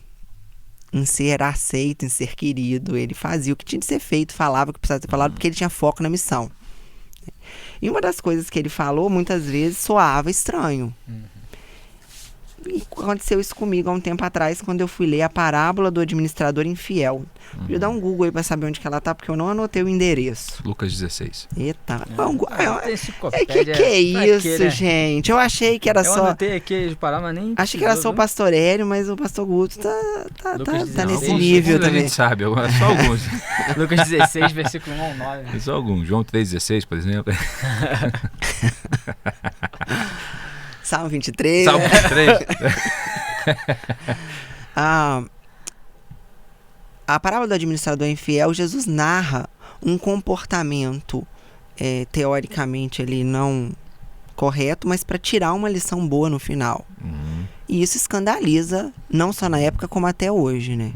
ser aceito, em ser querido. Ele fazia o que tinha de ser feito, falava o que precisava ser falado, porque ele tinha foco na missão. E uma das coisas que ele falou, muitas vezes, soava estranho. E aconteceu isso comigo há um tempo atrás, quando eu fui ler a parábola do administrador infiel. Podia dar um Google aí pra saber onde que ela tá, porque eu não anotei o endereço. Lucas 16. Eita. Que é isso, gente? Eu achei que era só... Eu anotei aqui de parar, mas nem... Achei que era só o pastor Hélio, mas o pastor Guto tá nesse alguns, nível também. A gente sabe, só alguns. Lucas 16, versículo 1 ao 9. Só alguns. João 3,16, por exemplo. Salmo 23. Salmo 23. A parábola do administrador infiel, Jesus narra um comportamento teoricamente ali não correto, mas para tirar uma lição boa no final. E isso escandaliza, não só na época, como até hoje, né?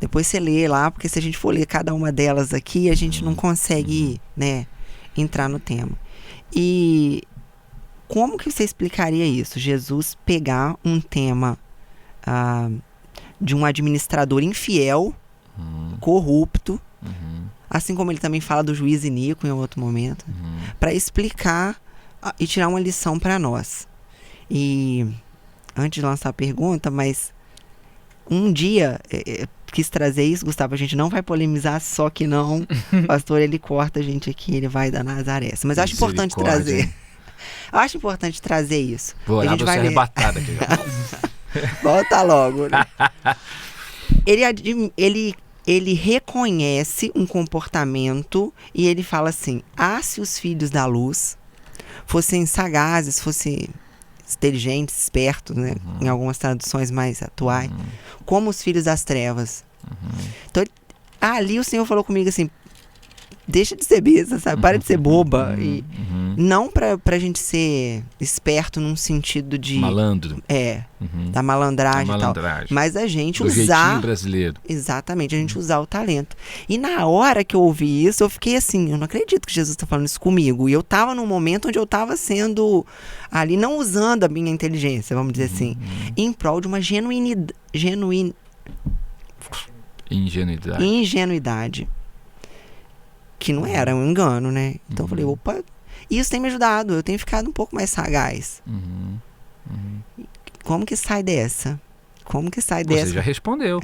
Depois você lê lá, porque se a gente for ler cada uma delas aqui, a gente não consegue, né, entrar no tema. E como que você explicaria isso? Jesus pegar um tema de um administrador infiel, corrupto, assim como ele também fala do juiz iníquo em outro momento, para explicar e tirar uma lição para nós. E antes de lançar a pergunta, mas um dia quis trazer isso, Gustavo, a gente não vai polemizar, só que não, o pastor ele corta a gente aqui, ele vai dar Nazaré. Mas eu acho importante trazer. Eu acho importante trazer isso. Vou orar pra você arrebatada aqui. Volta logo, né? Ele ele reconhece um comportamento e ele fala assim: se os filhos da luz fossem sagazes, fossem inteligentes, espertos, né? Em algumas traduções mais atuais, como os filhos das trevas. Então, ali o Senhor falou comigo assim: deixa de ser besta, sabe? Para de ser boba. E não pra gente ser esperto num sentido de... Malandro. Da malandragem e tal. Mas a gente do usar... jeitinho brasileiro. Exatamente, a gente usar o talento. E na hora que eu ouvi isso, eu fiquei assim, eu não acredito que Jesus está falando isso comigo. E eu tava num momento onde eu tava sendo ali, não usando a minha inteligência, vamos dizer assim, em prol de uma ingenuidade. Que não era um engano, né? Então eu falei, opa, isso tem me ajudado, eu tenho ficado um pouco mais sagaz. Como que sai dessa? Você já respondeu.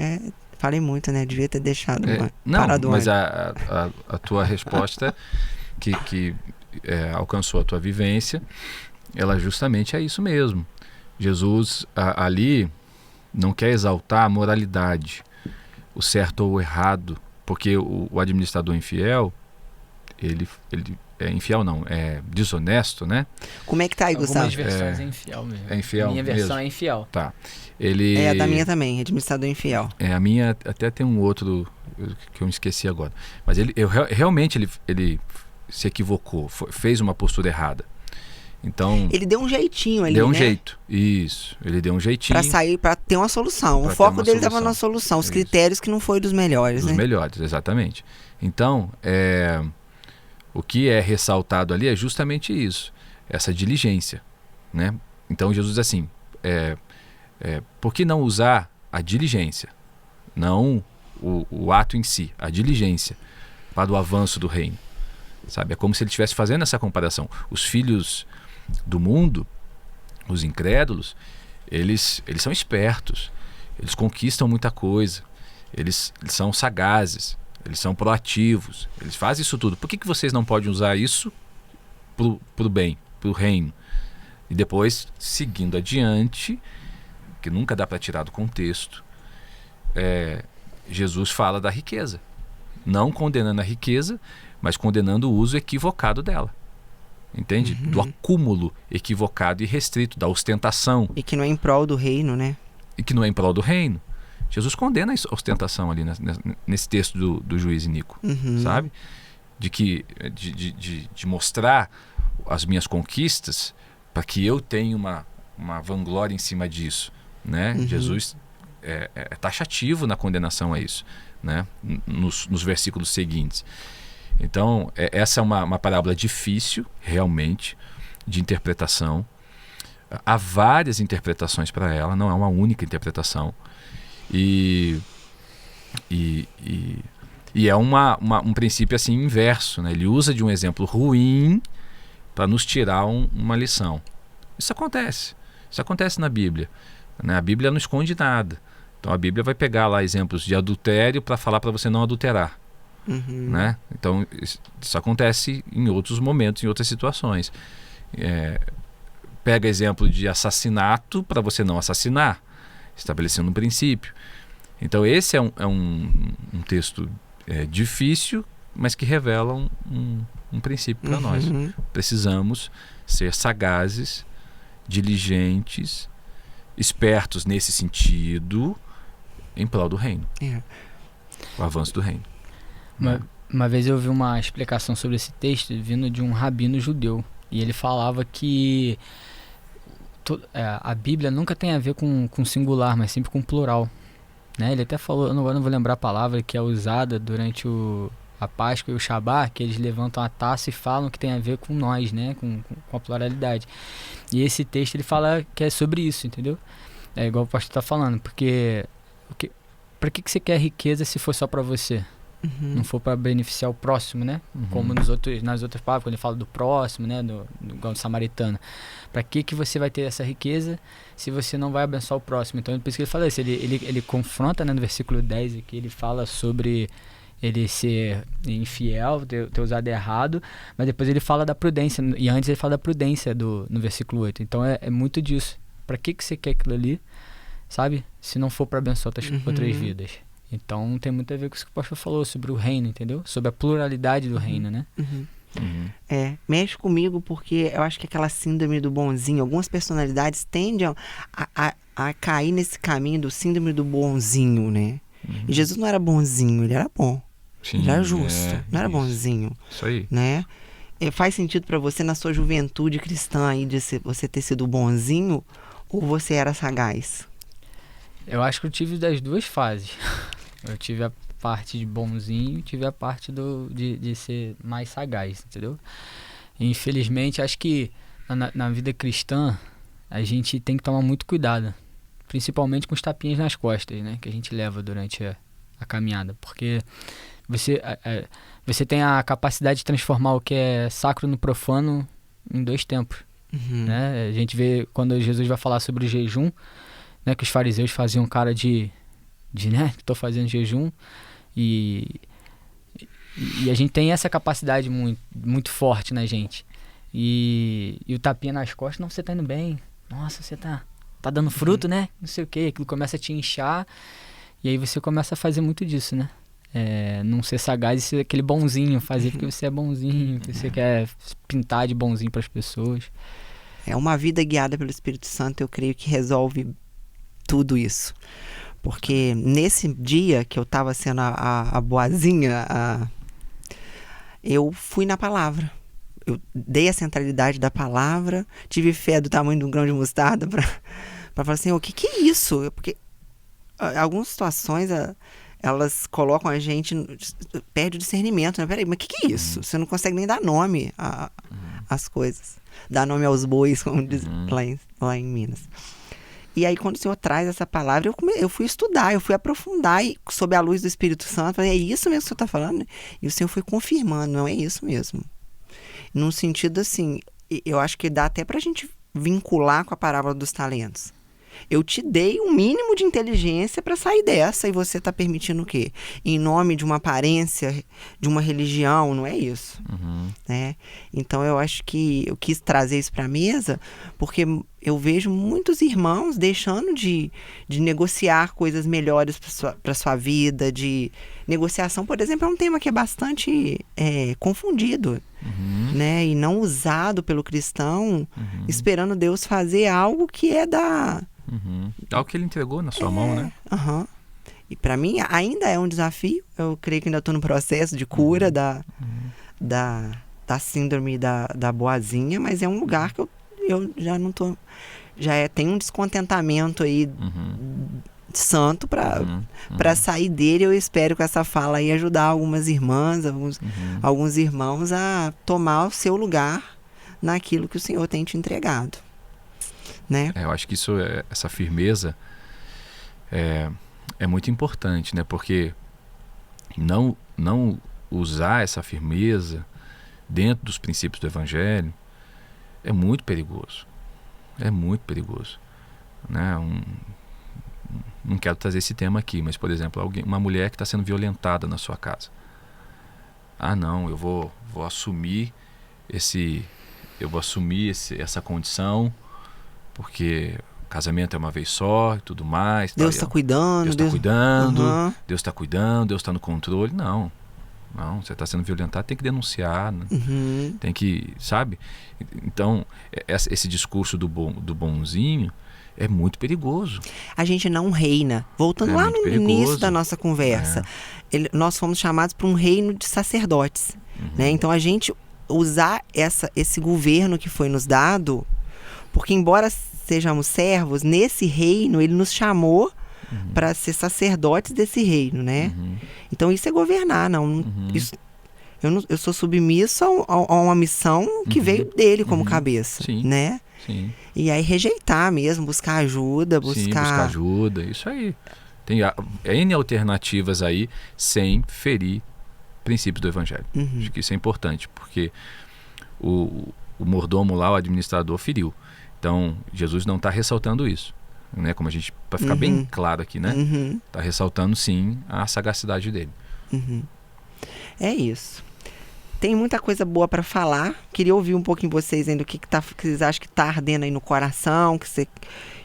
Falei muito, né? Devia ter deixado não, mas a tua resposta que alcançou a tua vivência, ela justamente é isso mesmo. Jesus ali não quer exaltar a moralidade, o certo ou o errado, porque o administrador infiel, ele é infiel não, é desonesto, né? Como é que tá aí, Gustavo? Algumas versões é infiel mesmo. É infiel Minha versão mesmo? é infiel. Tá. A da minha também, administrador infiel. A minha até tem um outro que eu me esqueci agora. Mas realmente ele se equivocou, fez uma postura errada. Então, ele deu um jeitinho ali, deu um né? jeito, isso. Ele deu um jeitinho. Pra sair, pra ter uma solução. O foco dele estava na solução. Os critérios que não foi dos melhores, né? Dos melhores, exatamente. Então, o que é ressaltado ali é justamente isso. Essa diligência, né? Então, Jesus diz assim, por que não usar a diligência? Não o ato em si, a diligência para o avanço do reino. Sabe? É como se ele estivesse fazendo essa comparação. Os filhos do mundo, os incrédulos, eles são espertos, eles conquistam muita coisa, eles são sagazes, eles são proativos, eles fazem isso tudo. Por que vocês não podem usar isso pro bem, pro reino? E depois, seguindo adiante, que nunca dá para tirar do contexto, Jesus fala da riqueza, não condenando a riqueza, mas condenando o uso equivocado dela. Entende? Do acúmulo equivocado e restrito, da ostentação. E que não é em prol do reino, né? E que não é em prol do reino. Jesus condena a ostentação ali nesse texto do juiz Inico, sabe? De mostrar as minhas conquistas para que eu tenha uma vanglória em cima disso, né? Jesus é taxativo na condenação a isso, né? Nos versículos seguintes. Então, essa é uma parábola difícil, realmente, de interpretação. Há várias interpretações para ela, não é uma única interpretação. E é um princípio assim inverso, né? Ele usa de um exemplo ruim para nos tirar uma lição. Isso acontece na Bíblia, né? A Bíblia não esconde nada. Então a Bíblia vai pegar lá exemplos de adultério para falar para você não adulterar. Né? Então isso acontece em outros momentos, em outras situações. Pega exemplo de assassinato para você não assassinar, estabelecendo um princípio. Então esse é um texto difícil, mas que revela um princípio para nós. Precisamos ser sagazes, diligentes, espertos nesse sentido, em prol do reino, o avanço do reino. Uma vez eu ouvi uma explicação sobre esse texto vindo de um rabino judeu, e ele falava que a Bíblia nunca tem a ver com singular, mas sempre com plural, né? Ele até falou, agora não vou lembrar a palavra que é usada durante a Páscoa e o Shabá, que eles levantam a taça e falam que tem a ver com nós, né? Com a pluralidade. E esse texto ele fala que é sobre isso, entendeu? É igual o pastor está falando, porque para que você quer riqueza se for só para você? Não for para beneficiar o próximo, né? Como nas outras palavras, quando ele fala do próximo, né? Igual do samaritano. Para que você vai ter essa riqueza se você não vai abençoar o próximo? Então, por isso que ele fala isso. Ele confronta, né, no versículo 10 aqui, ele fala sobre ele ser infiel, ter usado errado, mas depois ele fala da prudência, e antes ele fala da prudência no versículo 8. Então, é muito disso. Para que você quer aquilo ali, sabe? Se não for para abençoar outras vidas. Então tem muito a ver com isso que o pastor falou sobre o reino, entendeu? Sobre a pluralidade do reino, né? Mexe comigo porque eu acho que aquela síndrome do bonzinho, algumas personalidades tendem a cair nesse caminho do síndrome do bonzinho, né? E Jesus não era bonzinho, ele era bom. Sim, ele era justo, não era bonzinho. Isso aí. Né? Faz sentido para você na sua juventude cristã aí de você ter sido bonzinho ou você era sagaz? Eu acho que eu tive das duas fases. Eu tive a parte de bonzinho e tive a parte de ser mais sagaz, entendeu? E, infelizmente, acho que na vida cristã a gente tem que tomar muito cuidado, principalmente com os tapinhas nas costas, né, que a gente leva durante a caminhada, porque você tem a capacidade de transformar o que é sacro no profano em 2 tempos. Né? A gente vê quando Jesus vai falar sobre o jejum, né, que os fariseus faziam cara de né, estou fazendo jejum, e a gente tem essa capacidade muito, muito forte na gente. E o tapinha nas costas, não, você tá indo bem, nossa, você tá dando fruto, né? Não sei o que, aquilo começa a te inchar, e aí você começa a fazer muito disso, né? Não ser sagaz e ser aquele bonzinho, fazer porque você é bonzinho, porque você quer pintar de bonzinho para as pessoas. Uma vida guiada pelo Espírito Santo, eu creio que resolve tudo isso. Porque nesse dia que eu estava sendo a boazinha, eu fui na palavra. Eu dei a centralidade da palavra, tive fé do tamanho de um grão de mostarda para falar assim, o que é isso? Porque algumas situações elas colocam a gente, perde o discernimento, né? Peraí, mas o que é isso? Você não consegue nem dar nome às coisas. Dar nome aos bois, como diz lá em Minas. E aí, quando o Senhor traz essa palavra, eu fui estudar, eu fui aprofundar, e sob a luz do Espírito Santo, falei, é isso mesmo que o Senhor está falando? E o Senhor foi confirmando, não é isso mesmo. Num sentido assim, eu acho que dá até pra gente vincular com a parábola dos talentos. Eu te dei um mínimo de inteligência para sair dessa, e você está permitindo o quê? Em nome de uma aparência, de uma religião, não é isso. Né? Então eu acho que eu quis trazer isso para a mesa, porque eu vejo muitos irmãos deixando de negociar coisas melhores para sua vida. Negociação, por exemplo, é um tema que é bastante confundido. Né? E não usado pelo cristão, esperando Deus fazer algo que é algo que ele entregou na sua mão, né? E para mim ainda é um desafio. Eu creio que ainda estou no processo de cura da síndrome da boazinha, mas é um lugar que eu já não tô, tem um descontentamento aí santo para sair dele. Eu espero com essa fala aí ajudar algumas irmãs, alguns irmãos a tomar o seu lugar naquilo que o Senhor tem te entregado, né? Eu acho que essa firmeza é muito importante, né? Porque não usar essa firmeza dentro dos princípios do Evangelho é muito perigoso. É muito perigoso, né? Não quero trazer esse tema aqui, mas, por exemplo, uma mulher que está sendo violentada na sua casa. Não, eu vou assumir essa condição, porque o casamento é uma vez só e tudo mais. Deus está cuidando. Deus está cuidando, Deus está no controle. Não, você está sendo violentado, tem que denunciar, né? Tem que, sabe? Então, esse discurso do bonzinho é muito perigoso. A gente não reina. Voltando lá no início da nossa conversa, nós fomos chamados para um reino de sacerdotes. Né? Então, a gente usar esse governo que foi nos dado, porque embora sejamos servos, nesse reino, ele nos chamou para ser sacerdotes desse reino, né? Então, isso é governar, não. Eu sou submisso a uma missão que veio dele como cabeça, né? Sim. E aí rejeitar mesmo, buscar ajuda, buscar ajuda, isso aí. Tem N alternativas aí sem ferir princípios do Evangelho. Acho que isso é importante, porque o mordomo lá, o administrador, feriu. Então, Jesus não está ressaltando isso, né? Como a gente, para ficar bem claro aqui, né? Está ressaltando, sim, a sagacidade dele. É isso. Tem muita coisa boa para falar. Queria ouvir um pouquinho vocês ainda, o que vocês acham que está ardendo aí no coração,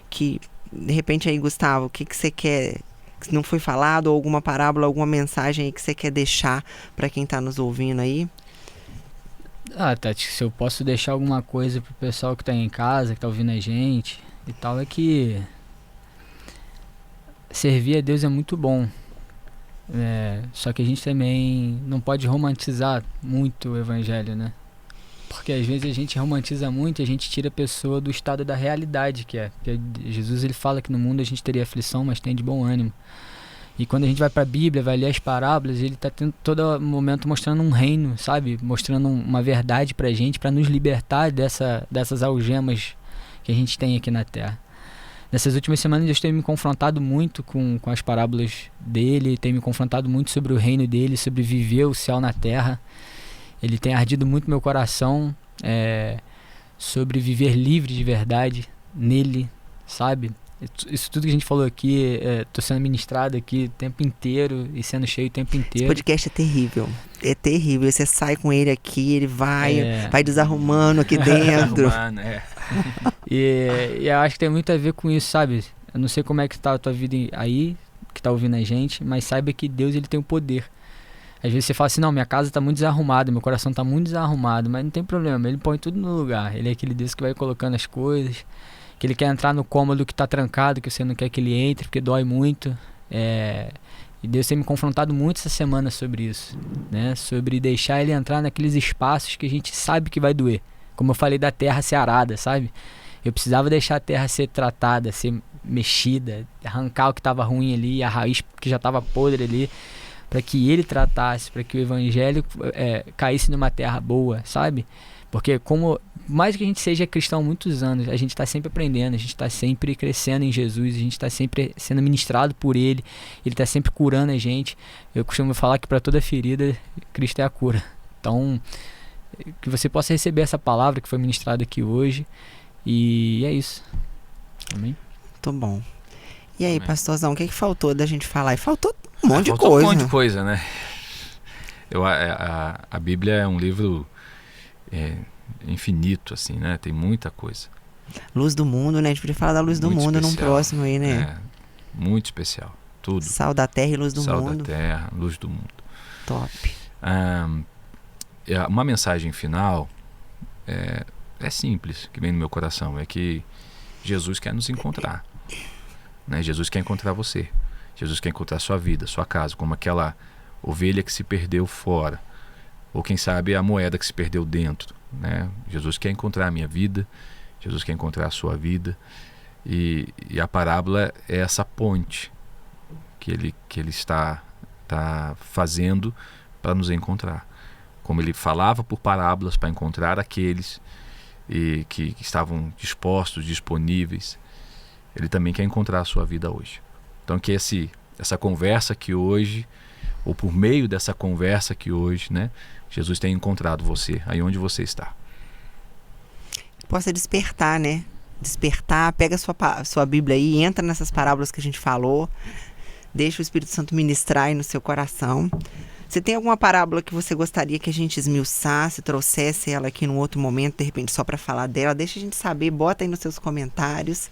que de repente aí, Gustavo, o que você quer que não foi falado, ou alguma parábola, alguma mensagem aí que você quer deixar para quem está nos ouvindo aí? Tati, se eu posso deixar alguma coisa pro pessoal que tá aí em casa, que tá ouvindo a gente e tal, é que servir a Deus é muito bom. Só que a gente também não pode romantizar muito o evangelho, né? Porque às vezes a gente romantiza muito e a gente tira a pessoa do estado da realidade que é. Porque Jesus, ele fala que no mundo a gente teria aflição, mas tem de bom ânimo. E quando a gente vai para a Bíblia, vai ler as parábolas, ele está todo momento mostrando um reino, sabe? Mostrando uma verdade pra gente, para nos libertar dessas algemas que a gente tem aqui na Terra. Nessas últimas semanas Deus tem me confrontado muito com as parábolas dele, tem me confrontado muito sobre o reino dele, sobre viver o céu na terra. Ele tem ardido muito meu coração sobre viver livre de verdade nele, sabe? Isso tudo que a gente falou aqui, tô sendo ministrado aqui o tempo inteiro e sendo cheio o tempo inteiro. Esse podcast é terrível. É terrível. Você sai com ele aqui, ele vai desarrumando aqui dentro. E eu acho que tem muito a ver com isso, sabe? Eu não sei como é que tá a tua vida aí, que tá ouvindo a gente, mas saiba que Deus, ele tem o poder. Às vezes você fala assim, não, minha casa tá muito desarrumada, meu coração tá muito desarrumado, mas não tem problema, ele põe tudo no lugar. Ele é aquele Deus que vai colocando as coisas, que ele quer entrar no cômodo que tá trancado, que você não quer que ele entre, porque dói muito. E Deus tem me confrontado muito essa semana sobre isso, né? Sobre deixar ele entrar naqueles espaços que a gente sabe que vai doer. Como eu falei da terra ser arada, sabe? Eu precisava deixar a terra ser tratada, ser mexida, arrancar o que estava ruim ali, a raiz que já estava podre ali, para que ele tratasse, para que o evangelho caísse numa terra boa, sabe? Porque mais que a gente seja cristão há muitos anos, a gente está sempre aprendendo, a gente está sempre crescendo em Jesus, a gente está sempre sendo ministrado por Ele está sempre curando a gente. Eu costumo falar que para toda ferida, Cristo é a cura. Então, que você possa receber essa palavra que foi ministrada aqui hoje, e é isso. Amém? Muito bom. E aí, pastorzão, o que faltou da gente falar? E faltou um monte de coisa. Faltou um monte de coisa, né? A Bíblia é um livro infinito, assim, né? Tem muita coisa. Luz do mundo, né? A gente podia falar da luz do mundo num próximo aí, né? Muito especial. Tudo. Sal da terra e luz do mundo. Sal da terra, luz do mundo. Top. Uma mensagem final é simples, que vem no meu coração, é que Jesus quer nos encontrar, né? Jesus quer encontrar você, Jesus quer encontrar sua vida, sua casa, como aquela ovelha que se perdeu fora, ou quem sabe a moeda que se perdeu dentro, né? Jesus quer encontrar a minha vida, Jesus quer encontrar a sua vida, e a parábola é essa ponte que ele está fazendo para nos encontrar. Como ele falava por parábolas para encontrar aqueles que estavam dispostos, disponíveis, ele também quer encontrar a sua vida hoje. Então que essa conversa aqui hoje, ou por meio dessa conversa aqui hoje, né, Jesus tenha encontrado você, aí onde você está. Possa despertar, né? Despertar, pega a sua Bíblia aí, entra nessas parábolas que a gente falou, deixa o Espírito Santo ministrar aí no seu coração. Você tem alguma parábola que você gostaria que a gente esmiuçasse, trouxesse ela aqui num outro momento, de repente só para falar dela? Deixa a gente saber, bota aí nos seus comentários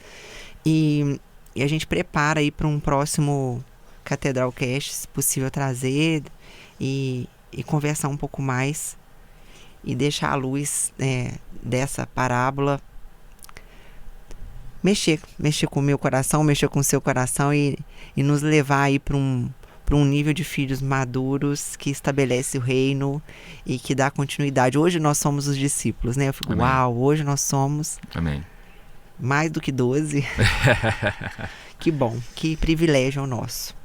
e a gente prepara aí para um próximo Catedral Cast, se possível trazer e conversar um pouco mais e deixar a luz dessa parábola mexer com o meu coração, mexer com o seu coração e nos levar aí para um nível de filhos maduros que estabelece o reino e que dá continuidade. Hoje nós somos os discípulos, né? Eu fico, Amém. Uau, hoje nós somos Amém. Mais do que 12. Que bom, que privilégio é o nosso.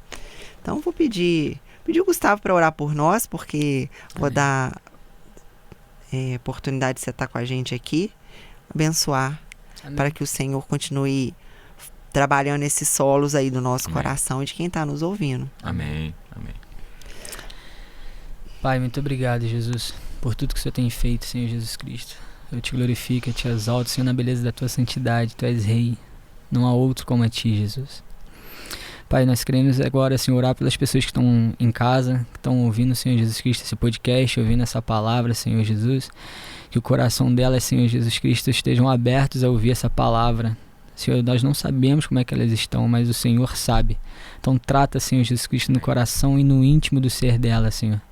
Então vou pedir o Gustavo para orar por nós, porque vou dar oportunidade de você estar com a gente aqui, abençoar. Amém. Para que o Senhor continue trabalhando esses solos aí do nosso coração e de quem está nos ouvindo. Amém. Amém. Pai, muito obrigado, Jesus, por tudo que o Senhor tem feito, Senhor Jesus Cristo. Eu te glorifico, eu te exalto, Senhor, na beleza da tua santidade. Tu és rei, não há outro como a ti, Jesus. Pai, nós queremos agora, Senhor, orar pelas pessoas que estão em casa, que estão ouvindo, Senhor Jesus Cristo, esse podcast, ouvindo essa palavra, Senhor Jesus. Que o coração delas, Senhor Jesus Cristo, estejam abertos a ouvir essa palavra, Senhor, nós não sabemos como é que elas estão, mas o Senhor sabe. Então trata, Senhor Jesus Cristo, no coração e no íntimo do ser dela, Senhor.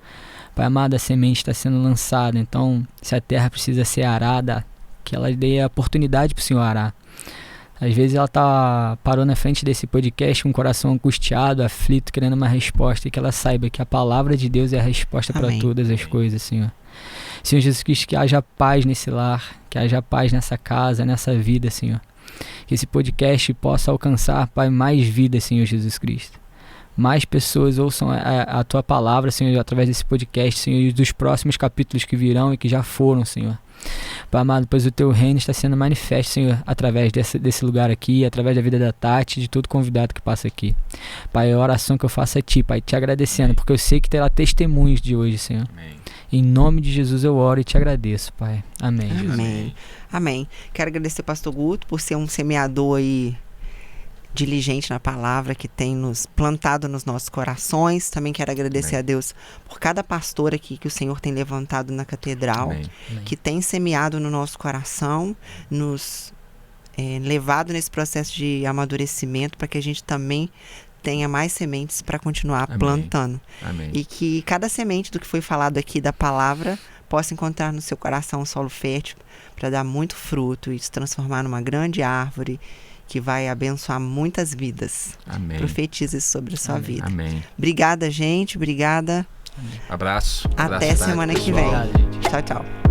Pai amado, a semente está sendo lançada, então se a terra precisa ser arada, que ela dê a oportunidade para o Senhor arar. Às vezes ela parou na frente desse podcast com o coração angustiado, aflito, querendo uma resposta, e que ela saiba que a palavra de Deus é a resposta para todas as coisas, Senhor. Senhor Jesus Cristo, que haja paz nesse lar, que haja paz nessa casa, nessa vida, Senhor. Que esse podcast possa alcançar, Pai, mais vidas, Senhor Jesus Cristo. Mais pessoas ouçam a Tua palavra, Senhor, através desse podcast, Senhor, e dos próximos capítulos que virão e que já foram, Senhor. Pai amado, pois o Teu reino está sendo manifesto, Senhor, através desse lugar aqui, através da vida da Tati, de todo convidado que passa aqui. Pai, a oração que eu faço a Ti, Pai, Te agradecendo, porque eu sei que terá testemunhos de hoje, Senhor. Amém. Em nome de Jesus eu oro e Te agradeço, Pai. Amém. Amém. Amém. Quero agradecer ao pastor Guto por ser um semeador aí diligente na palavra, que tem nos plantado nos nossos corações. Também quero agradecer a Deus por cada pastor aqui que o Senhor tem levantado na catedral, que tem semeado no nosso coração, nos levado nesse processo de amadurecimento, para que a gente também tenha mais sementes para continuar plantando. Amém. E que cada semente do que foi falado aqui da palavra possa encontrar no seu coração um solo fértil para dar muito fruto e se transformar numa grande árvore que vai abençoar muitas vidas. Amém. Profetiza isso sobre a sua vida. Amém. Obrigada, gente. Obrigada. Abraço. Até semana que vem. Obrigado, gente. Tchau, tchau.